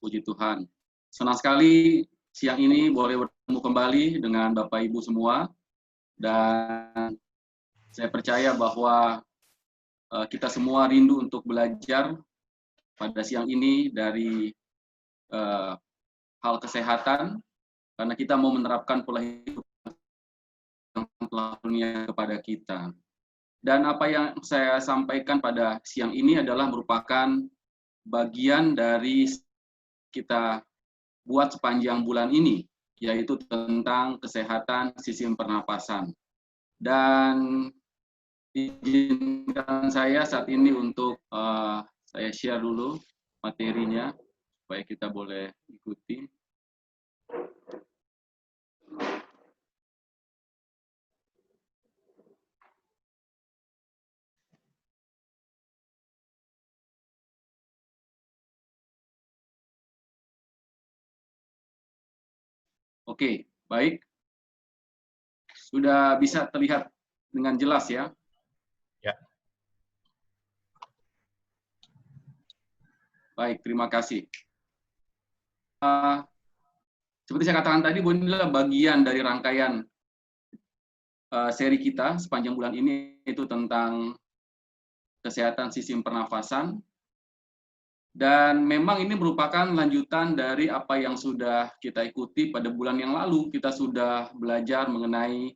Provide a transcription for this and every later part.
Puji Tuhan. Senang sekali siang ini boleh bertemu kembali dengan Bapak Ibu semua. Dan saya percaya bahwa kita semua rindu untuk belajar pada siang ini dari hal kesehatan, karena kita mau menerapkan pola hidup yang telah dunia kepada kita. Dan apa yang saya sampaikan pada siang ini adalah merupakan bagian dari kita buat sepanjang bulan ini, yaitu tentang kesehatan sistem pernapasan. Dan izinkan saya saat ini untuk saya share dulu materinya, supaya kita boleh ikuti. Oke, baik. Sudah bisa terlihat dengan jelas ya? Ya. Baik, terima kasih. Seperti saya katakan tadi, bahwa ini adalah bagian dari rangkaian seri kita sepanjang bulan ini, itu tentang kesehatan sistem pernafasan. Dan memang ini merupakan lanjutan dari apa yang sudah kita ikuti pada bulan yang lalu. Kita sudah belajar mengenai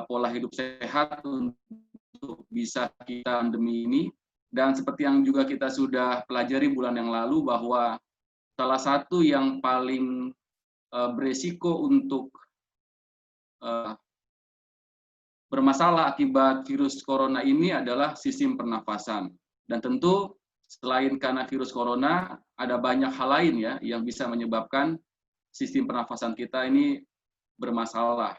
pola hidup sehat untuk bisa kita pandemi ini. Dan seperti yang juga kita sudah pelajari bulan yang lalu, bahwa salah satu yang paling beresiko untuk bermasalah akibat virus corona ini adalah sistem pernafasan. Dan tentu selain karena virus corona, ada banyak hal lain ya yang bisa menyebabkan sistem pernafasan kita ini bermasalah.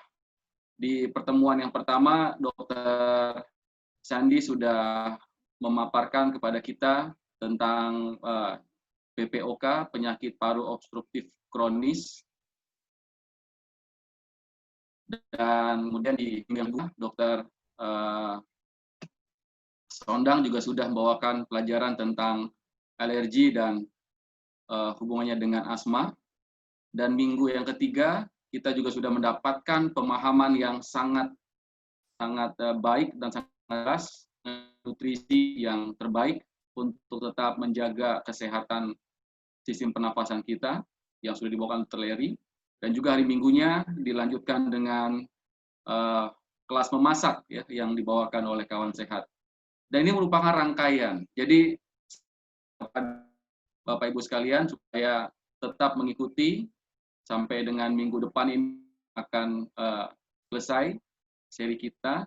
Di pertemuan yang pertama, Dr. Sandi sudah memaparkan kepada kita tentang PPOK, penyakit paru obstruktif kronis. Dan kemudian di minggu yang Dr. Sondang juga sudah membawakan pelajaran tentang alergi dan hubungannya dengan asma. Dan minggu yang ketiga, kita juga sudah mendapatkan pemahaman yang sangat baik dan sangat jelas, nutrisi yang terbaik untuk tetap menjaga kesehatan sistem pernapasan kita yang sudah dibawakan Dr. Larry. Dan juga hari minggunya dilanjutkan dengan kelas memasak ya, yang dibawakan oleh kawan sehat. Dan ini merupakan rangkaian. Jadi Bapak Ibu sekalian, supaya tetap mengikuti sampai dengan minggu depan ini akan selesai seri kita,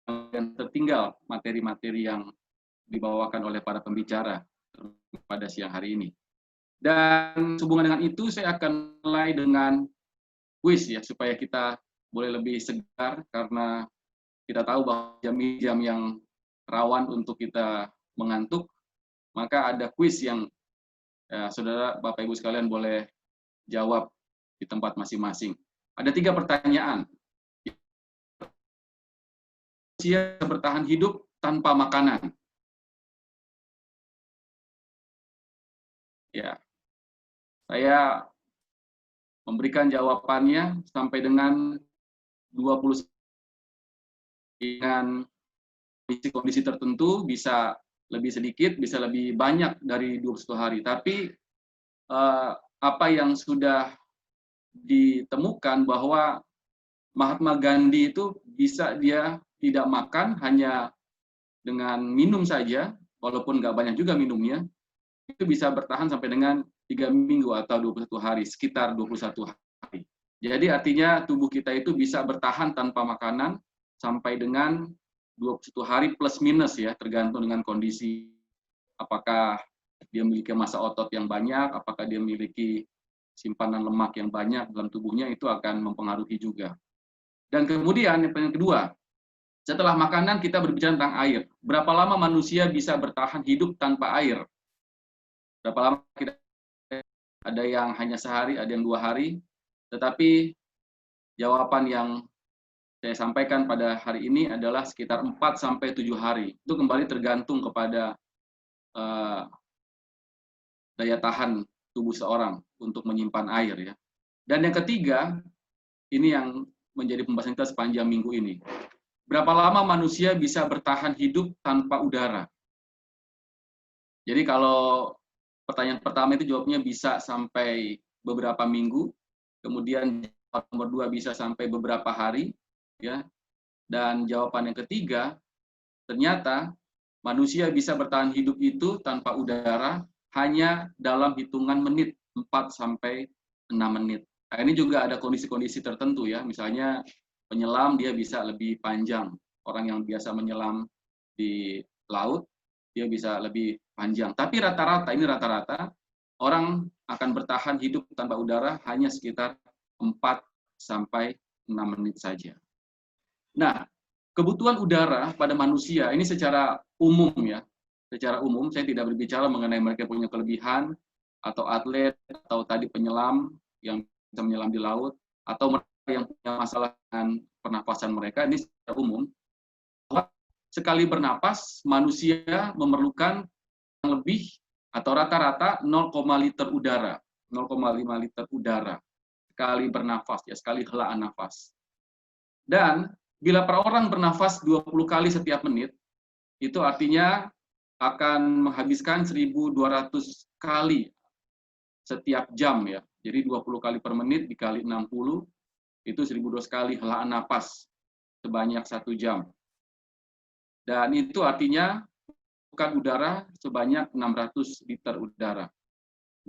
dan tertinggal materi-materi yang dibawakan oleh para pembicara pada siang hari ini. Dan sehubungan dengan itu, saya akan mulai dengan kuis ya, supaya kita boleh lebih segar, karena kita tahu bahwa jam-jam yang rawan untuk kita mengantuk, maka ada kuis yang saudara Bapak Ibu sekalian boleh jawab di tempat masing-masing. Ada 3 pertanyaan. Manusia bertahan hidup tanpa makanan. Ya, saya memberikan jawabannya sampai dengan 20 dengan kondisi tertentu, bisa lebih sedikit, bisa lebih banyak dari 21 hari. Tapi apa yang sudah ditemukan bahwa Mahatma Gandhi itu bisa dia tidak makan, hanya dengan minum saja, walaupun nggak banyak juga minumnya, itu bisa bertahan sampai dengan 3 minggu atau 21 hari, sekitar 21 hari. Jadi artinya tubuh kita itu bisa bertahan tanpa makanan sampai dengan 21 hari plus minus ya, tergantung dengan kondisi, apakah dia memiliki massa otot yang banyak, apakah dia memiliki simpanan lemak yang banyak dalam tubuhnya, itu akan mempengaruhi juga. Dan kemudian yang kedua, setelah makanan kita berbicara tentang air. Berapa lama manusia bisa bertahan hidup tanpa air? Berapa lama kita, ada yang hanya sehari, ada yang 2 hari, tetapi jawaban yang saya sampaikan pada hari ini adalah sekitar 4-7 hari. Itu kembali tergantung kepada daya tahan tubuh seorang untuk menyimpan air ya. Dan yang ketiga, ini yang menjadi pembahasan kita sepanjang minggu ini. Berapa lama manusia bisa bertahan hidup tanpa udara? Jadi kalau pertanyaan pertama itu jawabnya bisa sampai beberapa minggu, kemudian nomor 2 bisa sampai beberapa hari, ya. Dan jawaban yang ketiga, ternyata manusia bisa bertahan hidup itu tanpa udara hanya dalam hitungan menit, 4 sampai 6 menit. Nah, ini juga ada kondisi-kondisi tertentu ya, misalnya penyelam dia bisa lebih panjang. Orang yang biasa menyelam di laut, dia bisa lebih panjang. Tapi rata-rata, ini rata-rata, orang akan bertahan hidup tanpa udara hanya sekitar 4 sampai 6 menit saja. Nah, kebutuhan udara pada manusia ini secara umum ya, secara umum saya tidak berbicara mengenai mereka punya kelebihan atau atlet atau tadi penyelam yang bisa menyelam di laut atau mereka yang punya masalah dengan pernapasan mereka, ini secara umum. Sekali bernapas manusia memerlukan lebih atau rata-rata 0,5 liter udara, 0,5 liter udara sekali bernafas ya, sekali helaan nafas. Dan bila per orang bernafas 20 kali setiap menit, itu artinya akan menghabiskan 1.200 kali setiap jam ya. Jadi 20 kali per menit dikali 60, itu 1.200 kali helaan napas sebanyak 1 jam. Dan itu artinya bukan udara sebanyak 600 liter udara.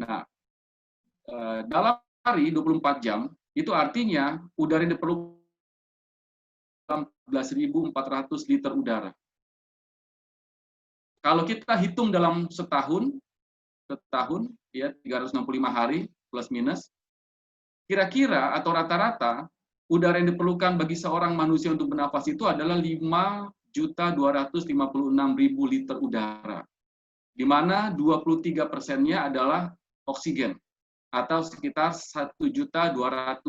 Nah, dalam hari 24 jam, itu artinya udara yang diperlukan 14.400 liter udara. Kalau kita hitung dalam setahun ya 365 hari plus minus, kira-kira atau rata-rata udara yang diperlukan bagi seorang manusia untuk bernafas itu adalah 5.256.000 liter udara, di mana 23%-nya adalah oksigen atau sekitar 1.208.880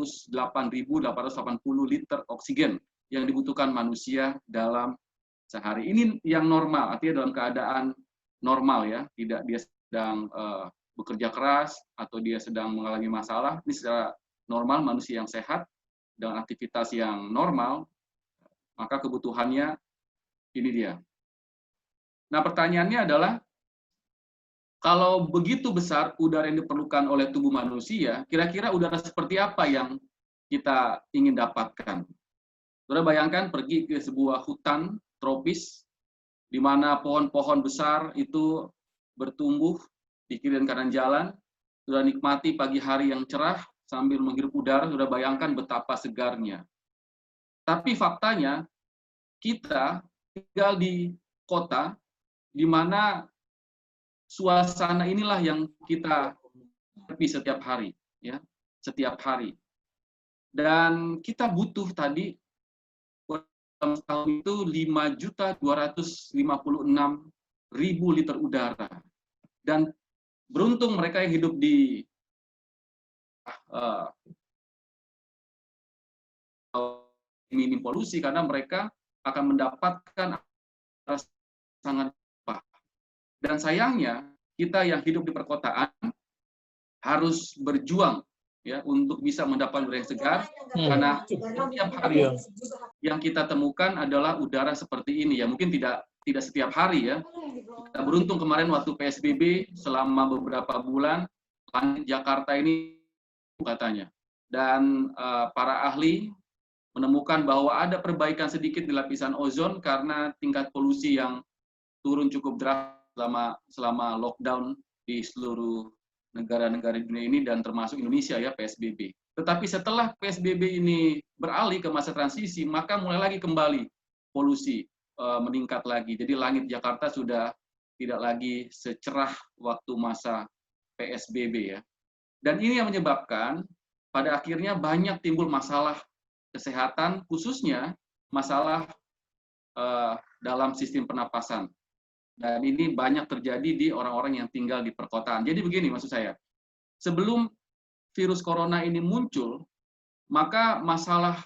liter oksigen yang dibutuhkan manusia dalam sehari. Ini yang normal, artinya dalam keadaan normal ya, tidak dia sedang bekerja keras atau dia sedang mengalami masalah. Ini secara normal manusia yang sehat dengan aktivitas yang normal, maka kebutuhannya ini dia. Nah, pertanyaannya adalah kalau begitu besar udara yang diperlukan oleh tubuh manusia, kira-kira udara seperti apa yang kita ingin dapatkan? Saudara bayangkan pergi ke sebuah hutan tropis, di mana pohon-pohon besar itu bertumbuh di kiri dan kanan jalan, sudah nikmati pagi hari yang cerah sambil menghirup udara, sudah bayangkan betapa segarnya. Tapi faktanya, kita tinggal di kota, di mana suasana inilah yang kita hadapi setiap hari, ya, setiap hari. Dan kita butuh tadi tahun itu 5.256.000 liter udara. Dan beruntung mereka yang hidup di minim polusi karena mereka akan mendapatkan sangat apa. Dan sayangnya kita yang hidup di perkotaan harus berjuang ya untuk bisa mendapat udara yang segar karena setiap hari yang kita temukan adalah udara seperti ini ya, mungkin tidak setiap hari ya. Kita beruntung kemarin waktu PSBB selama beberapa bulan langit Jakarta ini katanya, dan para ahli menemukan bahwa ada perbaikan sedikit di lapisan ozon karena tingkat polusi yang turun cukup deras selama lockdown di seluruh negara-negara di dunia ini dan termasuk Indonesia ya, PSBB. Tetapi setelah PSBB ini beralih ke masa transisi, maka mulai lagi kembali polusi meningkat lagi. Jadi langit Jakarta sudah tidak lagi secerah waktu masa PSBB ya. Dan ini yang menyebabkan pada akhirnya banyak timbul masalah kesehatan, khususnya masalah dalam sistem pernapasan. Dan ini banyak terjadi di orang-orang yang tinggal di perkotaan. Jadi begini maksud saya, sebelum virus corona ini muncul, maka masalah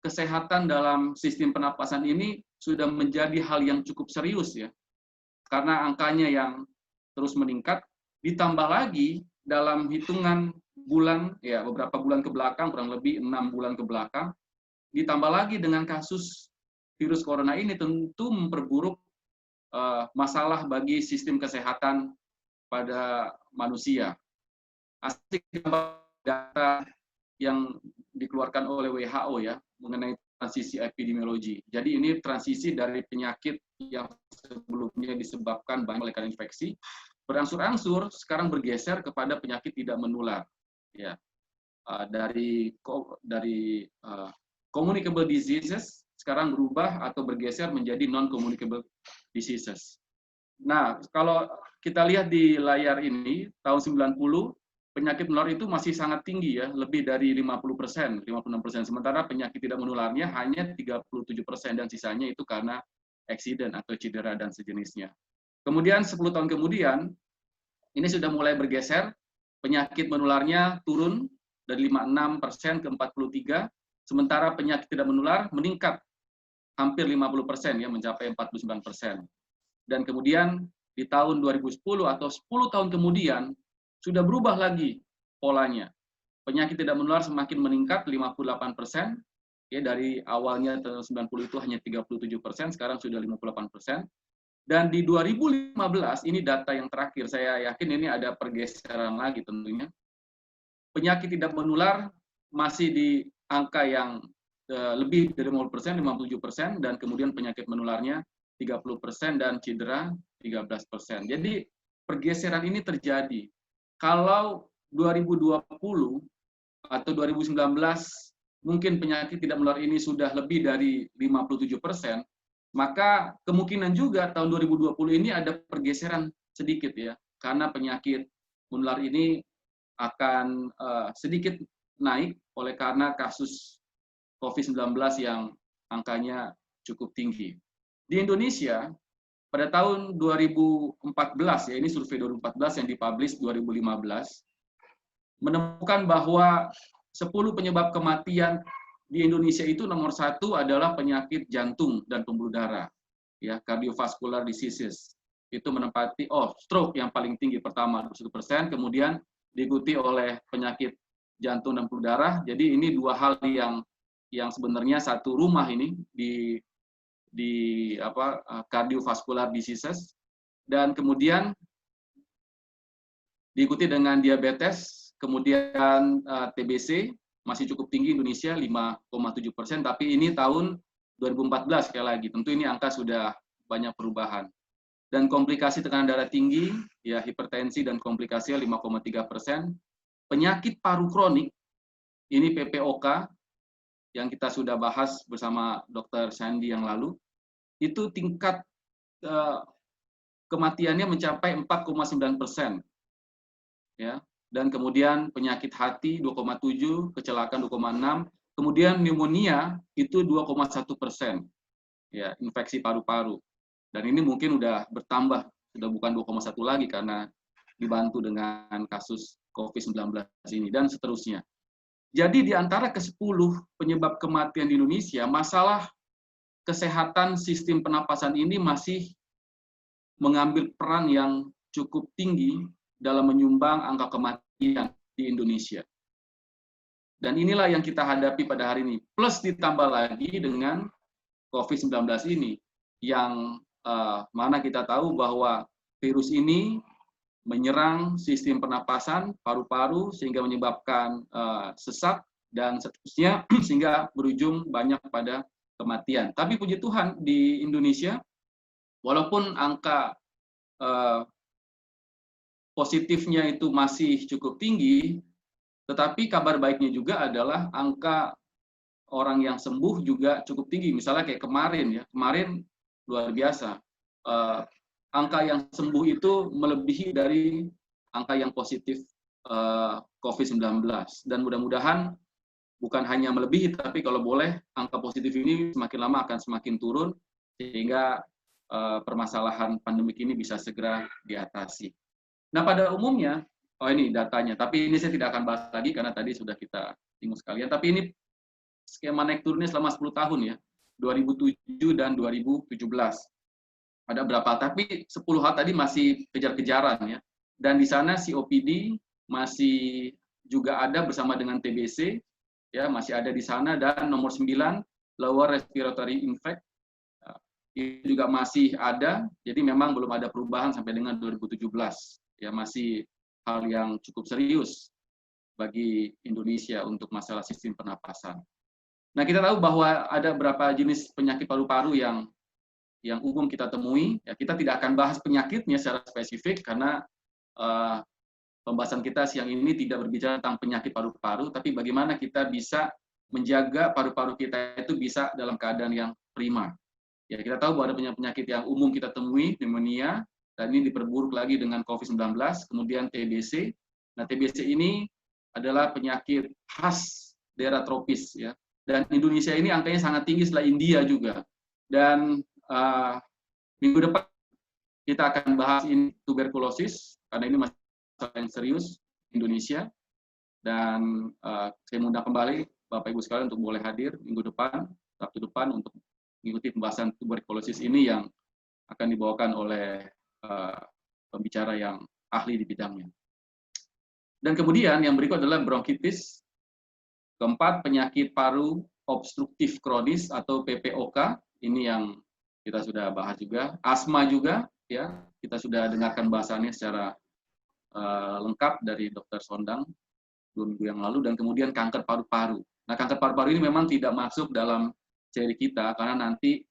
kesehatan dalam sistem pernapasan ini sudah menjadi hal yang cukup serius ya. Karena angkanya yang terus meningkat, ditambah lagi dalam hitungan bulan, ya beberapa bulan ke belakang, kurang lebih 6 bulan ke belakang, ditambah lagi dengan kasus virus corona ini tentu memperburuk masalah bagi sistem kesehatan pada manusia. Asik data yang dikeluarkan oleh WHO ya mengenai transisi epidemiologi. Jadi ini transisi dari penyakit yang sebelumnya disebabkan banyak oleh karena infeksi, berangsur-angsur sekarang bergeser kepada penyakit tidak menular. Ya, dari communicable diseases sekarang berubah atau bergeser menjadi non-communicable diseases. Nah, kalau kita lihat di layar ini, tahun 90, penyakit menular itu masih sangat tinggi ya, lebih dari 50%, 56%. Sementara penyakit tidak menularnya hanya 37% dan sisanya itu karena accident atau cedera dan sejenisnya. Kemudian 10 tahun kemudian, ini sudah mulai bergeser, penyakit menularnya turun dari 56% ke 43%, sementara penyakit tidak menular meningkat hampir 50% ya, mencapai 49%. Dan kemudian di tahun 2010 atau 10 tahun kemudian sudah berubah lagi polanya. Penyakit tidak menular semakin meningkat 58%, ya dari awalnya tahun 90 itu hanya 37%, sekarang sudah 58%. Dan di 2015 ini data yang terakhir, saya yakin ini ada pergeseran lagi tentunya. Penyakit tidak menular masih di angka yang lebih dari 50%, 57%, dan kemudian penyakit menularnya 30% dan cedera 13%. Jadi pergeseran ini terjadi. Kalau 2020 atau 2019 mungkin penyakit tidak menular ini sudah lebih dari 57%, maka kemungkinan juga tahun 2020 ini ada pergeseran sedikit ya, karena penyakit menular ini akan sedikit naik oleh karena kasus COVID-19 yang angkanya cukup tinggi. Di Indonesia, pada tahun 2014, ya ini survei 2014 yang dipublish 2015, menemukan bahwa 10 penyebab kematian di Indonesia itu nomor 1 adalah penyakit jantung dan pembuluh darah, ya cardiovascular diseases. Itu menempati stroke yang paling tinggi pertama 21%, kemudian diikuti oleh penyakit jantung dan pembuluh darah. Jadi ini dua hal yang sebenarnya satu rumah ini di cardiovascular diseases, dan kemudian diikuti dengan diabetes, kemudian TBC masih cukup tinggi Indonesia 5,7%, tapi ini tahun 2014 sekali lagi. Tentu ini angka sudah banyak perubahan. Dan komplikasi tekanan darah tinggi, ya hipertensi dan komplikasinya 5,3%. Penyakit paru kronik, ini PPOK, yang kita sudah bahas bersama Dr. Sandy yang lalu, itu tingkat kematiannya mencapai 4,9%. Ya, dan kemudian penyakit hati 2,7%, kecelakaan 2,6%, kemudian pneumonia itu 2,1%. Ya, infeksi paru-paru. Dan ini mungkin udah bertambah, sudah bukan 2,1 lagi karena dibantu dengan kasus COVID-19 ini, dan seterusnya. Jadi di antara ke-10 penyebab kematian di Indonesia, masalah kesehatan sistem pernapasan ini masih mengambil peran yang cukup tinggi dalam menyumbang angka kematian di Indonesia. Dan inilah yang kita hadapi pada hari ini. Plus ditambah lagi dengan COVID-19 ini, yang mana kita tahu bahwa virus ini menyerang sistem pernapasan, paru-paru, sehingga menyebabkan sesak, dan seterusnya, sehingga berujung banyak pada kematian. Tapi puji Tuhan di Indonesia, walaupun angka positifnya itu masih cukup tinggi, tetapi kabar baiknya juga adalah angka orang yang sembuh juga cukup tinggi. Misalnya kayak kemarin luar biasa. Angka yang sembuh itu melebihi dari angka yang positif COVID-19. Dan mudah-mudahan bukan hanya melebihi, tapi kalau boleh angka positif ini semakin lama akan semakin turun, sehingga permasalahan pandemik ini bisa segera diatasi. Nah, pada umumnya, ini datanya, tapi ini saya tidak akan bahas lagi karena tadi sudah kita singgung sekalian, tapi ini skema naik turunnya selama 10 tahun ya, 2007 dan 2017. Ada berapa, tapi 10 hal tadi masih kejar-kejaran ya. Dan di sana COPD masih juga ada bersama dengan TBC, ya masih ada di sana. Dan nomor 9 lower respiratory infect itu juga masih ada. Jadi memang belum ada perubahan sampai dengan 2017. Ya masih hal yang cukup serius bagi Indonesia untuk masalah sistem pernapasan. Nah, kita tahu bahwa ada beberapa jenis penyakit paru-paru yang umum kita temui. Ya, kita tidak akan bahas penyakitnya secara spesifik karena pembahasan kita siang ini tidak berbicara tentang penyakit paru-paru, tapi bagaimana kita bisa menjaga paru-paru kita itu bisa dalam keadaan yang prima. Ya, kita tahu bahwa ada penyakit yang umum kita temui, pneumonia, dan ini diperburuk lagi dengan COVID-19, kemudian TBC. Nah, TBC ini adalah penyakit khas daerah tropis, ya. Dan Indonesia ini angkanya sangat tinggi setelah India juga. Dan minggu depan kita akan bahas ini tuberkulosis, karena ini masalah yang serius Indonesia. Dan saya mengundang kembali Bapak Ibu sekalian untuk boleh hadir minggu depan, Sabtu depan, untuk mengikuti pembahasan tuberkulosis ini yang akan dibawakan oleh pembicara yang ahli di bidangnya. Dan kemudian yang berikut adalah bronkitis. Keempat, penyakit paru obstruktif kronis atau PPOK. Ini yang kita sudah bahas juga. Asma juga, ya kita sudah dengarkan bahasannya secara lengkap dari Dr. Sondang 2 minggu yang lalu. Dan kemudian kanker paru-paru. Nah, kanker paru-paru ini memang tidak masuk dalam seri kita karena nanti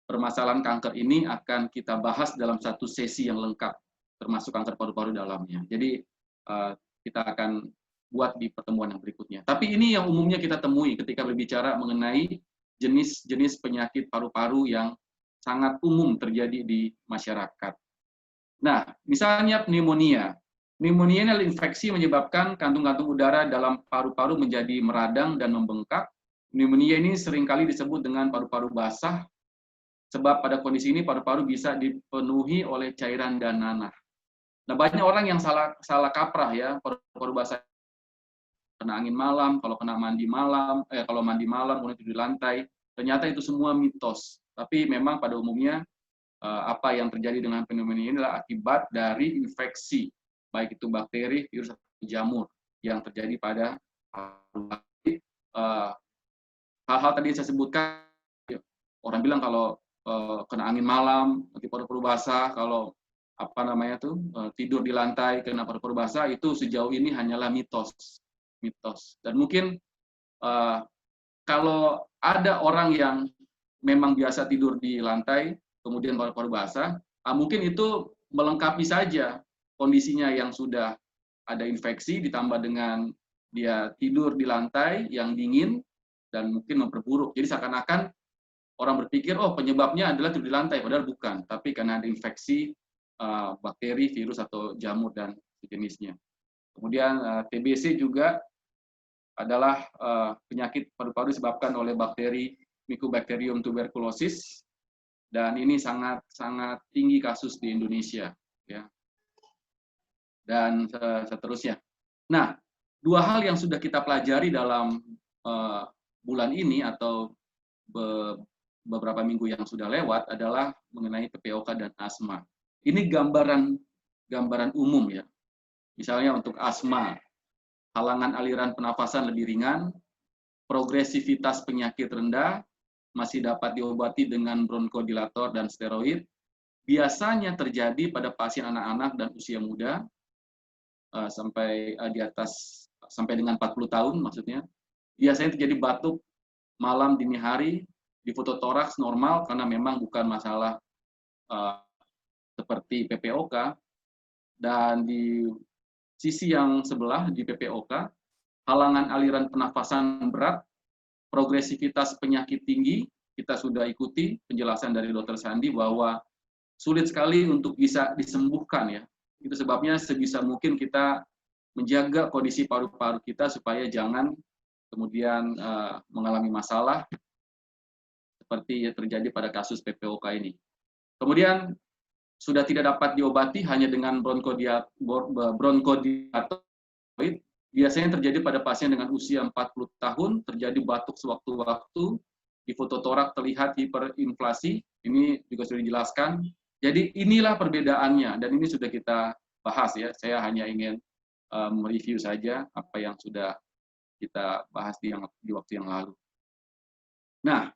permasalahan kanker ini akan kita bahas dalam satu sesi yang lengkap, termasuk kanker paru-paru dalamnya. Jadi kita akan buat di pertemuan yang berikutnya. Tapi ini yang umumnya kita temui ketika berbicara mengenai jenis-jenis penyakit paru-paru yang sangat umum terjadi di masyarakat. Nah, misalnya pneumonia. Pneumonia adalah infeksi menyebabkan kantung-kantung udara dalam paru-paru menjadi meradang dan membengkak. Pneumonia ini seringkali disebut dengan paru-paru basah, sebab pada kondisi ini paru-paru bisa dipenuhi oleh cairan dan nanah. Nah, banyak orang yang salah kaprah ya, paru-paru basah kena angin malam, kalau kena mandi malam, kalau mandi malam kemudian tidur di lantai, ternyata itu semua mitos. Tapi memang pada umumnya apa yang terjadi dengan pneumonia ini adalah akibat dari infeksi, baik itu bakteri, virus, atau jamur yang terjadi pada paru-paru. Hal-hal tadi saya sebutkan, orang bilang kalau kena angin malam, nanti paru-paru basah, kalau tidur di lantai kena paru-paru basah, itu sejauh ini hanyalah mitos. Dan mungkin kalau ada orang yang memang biasa tidur di lantai, kemudian paru-paru basah, mungkin itu melengkapi saja kondisinya yang sudah ada infeksi, ditambah dengan dia tidur di lantai yang dingin, dan mungkin memperburuk. Jadi seakan-akan orang berpikir, oh penyebabnya adalah tidur di lantai, padahal bukan. Tapi karena ada infeksi, bakteri, virus, atau jamur, dan sejenisnya. Kemudian TBC juga adalah penyakit paru-paru disebabkan oleh bakteri Mycobacterium tuberculosis, dan ini sangat tinggi kasus di Indonesia, ya. Dan seterusnya. Nah, 2 hal yang sudah kita pelajari dalam bulan ini atau beberapa minggu yang sudah lewat adalah mengenai PPOK dan asma. Ini gambaran umum ya. Misalnya untuk asma, halangan aliran pernafasan lebih ringan, progresivitas penyakit rendah, masih dapat diobati dengan bronkodilator dan steroid, biasanya terjadi pada pasien anak-anak dan usia muda, sampai di atas, sampai dengan 40 tahun maksudnya. Biasanya terjadi batuk malam dini hari, di fototoraks normal karena memang bukan masalah seperti PPOK, dan di sisi yang sebelah di PPOK, halangan aliran pernafasan berat, progresivitas penyakit tinggi, kita sudah ikuti penjelasan dari Dr. Sandi bahwa sulit sekali untuk bisa disembuhkan ya. Itu sebabnya sebisa mungkin kita menjaga kondisi paru-paru kita supaya jangan kemudian mengalami masalah seperti yang terjadi pada kasus PPOK ini. Kemudian sudah tidak dapat diobati hanya dengan bronkodilator. Biasanya terjadi pada pasien dengan usia 40 tahun, terjadi batuk sewaktu-waktu, di fototorak terlihat hiperinflasi, ini juga sudah dijelaskan. Jadi inilah perbedaannya, dan ini sudah kita bahas ya. Saya hanya ingin mereview saja apa yang sudah kita bahas di waktu yang lalu. Nah,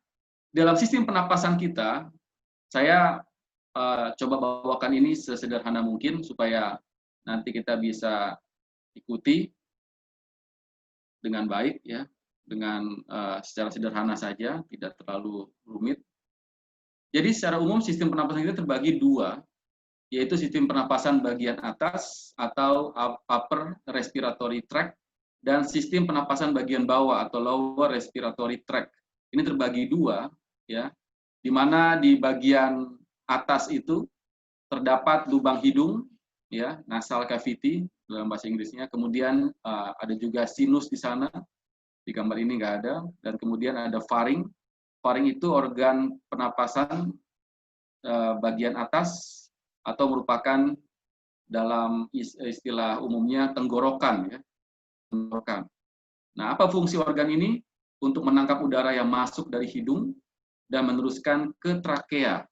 dalam sistem pernapasan kita, saya coba bawakan ini sesederhana mungkin supaya nanti kita bisa ikuti dengan baik ya, dengan secara sederhana saja, tidak terlalu rumit. Jadi secara umum sistem pernapasan kita terbagi dua, yaitu sistem pernapasan bagian atas atau upper respiratory tract dan sistem pernapasan bagian bawah atau lower respiratory tract. Ini terbagi dua ya, di mana di bagian atas itu terdapat lubang hidung ya, nasal cavity dalam bahasa Inggrisnya. Kemudian ada juga sinus di sana. Di gambar ini nggak ada. Dan kemudian ada faring. Faring itu organ pernapasan bagian atas atau merupakan dalam istilah umumnya tenggorokan ya. Tenggorokan. Nah, apa fungsi organ ini? Untuk menangkap udara yang masuk dari hidung dan meneruskan ke trakea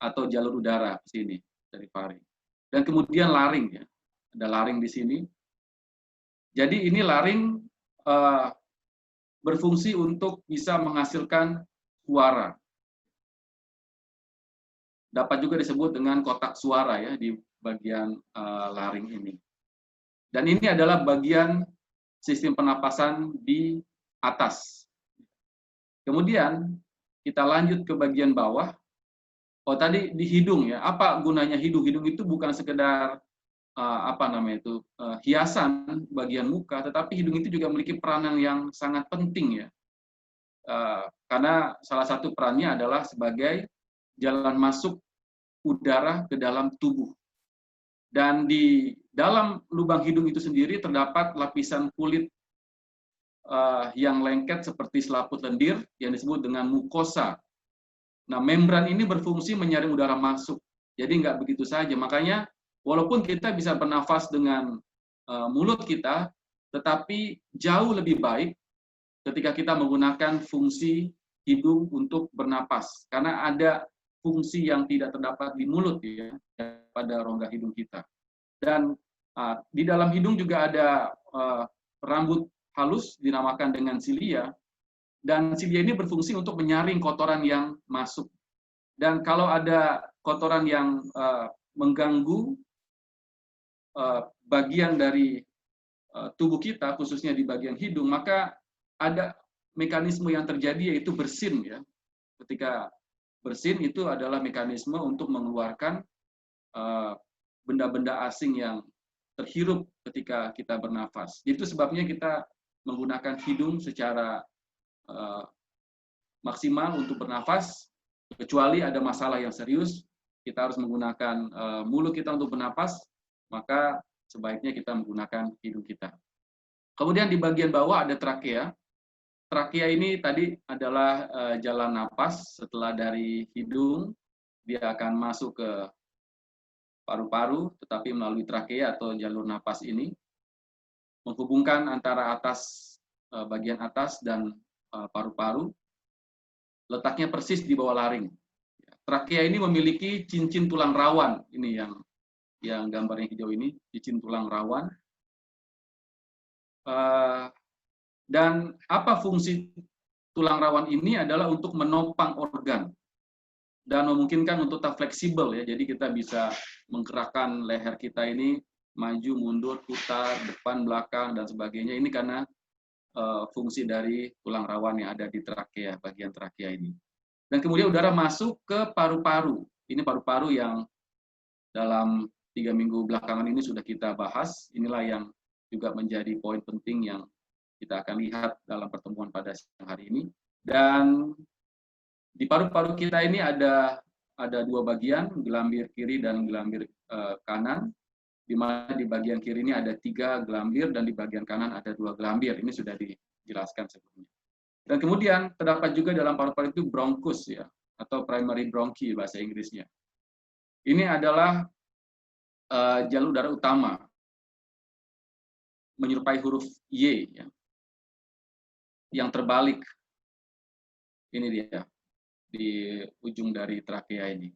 atau jalur udara di sini dari faring. Dan kemudian laring ya. Ada laring di sini. Jadi ini laring berfungsi untuk bisa menghasilkan suara. Dapat juga disebut dengan kotak suara ya di bagian laring ini. Dan ini adalah bagian sistem pernapasan di atas. Kemudian kita lanjut ke bagian bawah. Oh tadi di hidung ya. Apa gunanya hidung? Hidung itu bukan sekedar hiasan bagian muka, tetapi hidung itu juga memiliki peranan yang sangat penting ya. Karena salah satu perannya adalah sebagai jalan masuk udara ke dalam tubuh. Dan di dalam lubang hidung itu sendiri terdapat lapisan kulit yang lengket seperti selaput lendir yang disebut dengan mukosa. Nah, membran ini berfungsi menyaring udara masuk. Jadi nggak begitu saja. Makanya walaupun kita bisa bernafas dengan mulut kita, tetapi jauh lebih baik ketika kita menggunakan fungsi hidung untuk bernapas. Karena ada fungsi yang tidak terdapat di mulut ya, pada rongga hidung kita. Dan di dalam hidung juga ada rambut halus dinamakan dengan silia, dan silia ini berfungsi untuk menyaring kotoran yang masuk. Dan kalau ada kotoran yang mengganggu bagian dari tubuh kita, khususnya di bagian hidung, maka ada mekanisme yang terjadi yaitu bersin ya. Ketika bersin itu adalah mekanisme untuk mengeluarkan benda-benda asing yang terhirup ketika kita bernafas. Itu sebabnya kita menggunakan hidung secara maksimal untuk bernafas, kecuali ada masalah yang serius, kita harus menggunakan mulut kita untuk bernapas, maka sebaiknya kita menggunakan hidung kita. Kemudian di bagian bawah ada trakea. Trakea ini tadi adalah jalan napas. Setelah dari hidung, dia akan masuk ke paru-paru, tetapi melalui trakea atau jalur napas ini, menghubungkan antara bagian atas dan paru-paru. Letaknya persis di bawah laring. Trakea ini memiliki cincin tulang rawan. Ini yang gambarnya hijau ini, cincin tulang rawan. Dan apa fungsi tulang rawan ini adalah untuk menopang organ dan memungkinkan untuk tetap fleksibel ya. Jadi kita bisa menggerakkan leher kita ini maju, mundur, putar, depan, belakang dan sebagainya. Ini karena fungsi dari tulang rawan yang ada di trakea, bagian trakea ini. Dan kemudian udara masuk ke paru-paru. Ini paru-paru yang dalam 3 minggu belakangan ini sudah kita bahas. Inilah yang juga menjadi poin penting yang kita akan lihat dalam pertemuan pada siang hari ini. Dan di paru-paru kita ini ada dua bagian, gelambir kiri dan gelambir kanan, di mana di bagian kiri ini ada 3 gelambir dan di bagian kanan ada 2 gelambir. Ini sudah dijelaskan sebelumnya. Dan kemudian terdapat juga dalam paru-paru itu bronkus ya, atau primary bronchi bahasa Inggrisnya. Ini adalah jalur udara utama menyerupai huruf Y ya, yang terbalik. Ini dia di ujung dari trakea ini.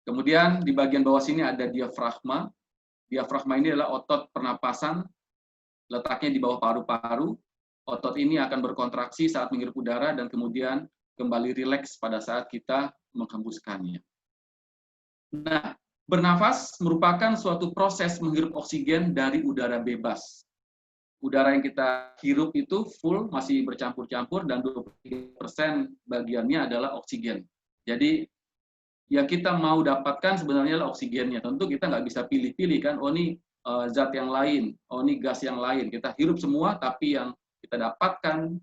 Kemudian di bagian bawah sini ada diafragma. Diafragma ini adalah otot pernapasan, letaknya di bawah paru-paru. Otot ini akan berkontraksi saat menghirup udara dan kemudian kembali rileks pada saat kita menghembuskannya. Nah, bernafas merupakan suatu proses menghirup oksigen dari udara bebas. Udara yang kita hirup itu full, masih bercampur-campur, dan 23% bagiannya adalah oksigen. Jadi, yang kita mau dapatkan sebenarnya adalah oksigennya. Tentu kita nggak bisa pilih-pilih kan, oh ini zat yang lain, oh ini gas yang lain. Kita hirup semua, tapi yang kita dapatkan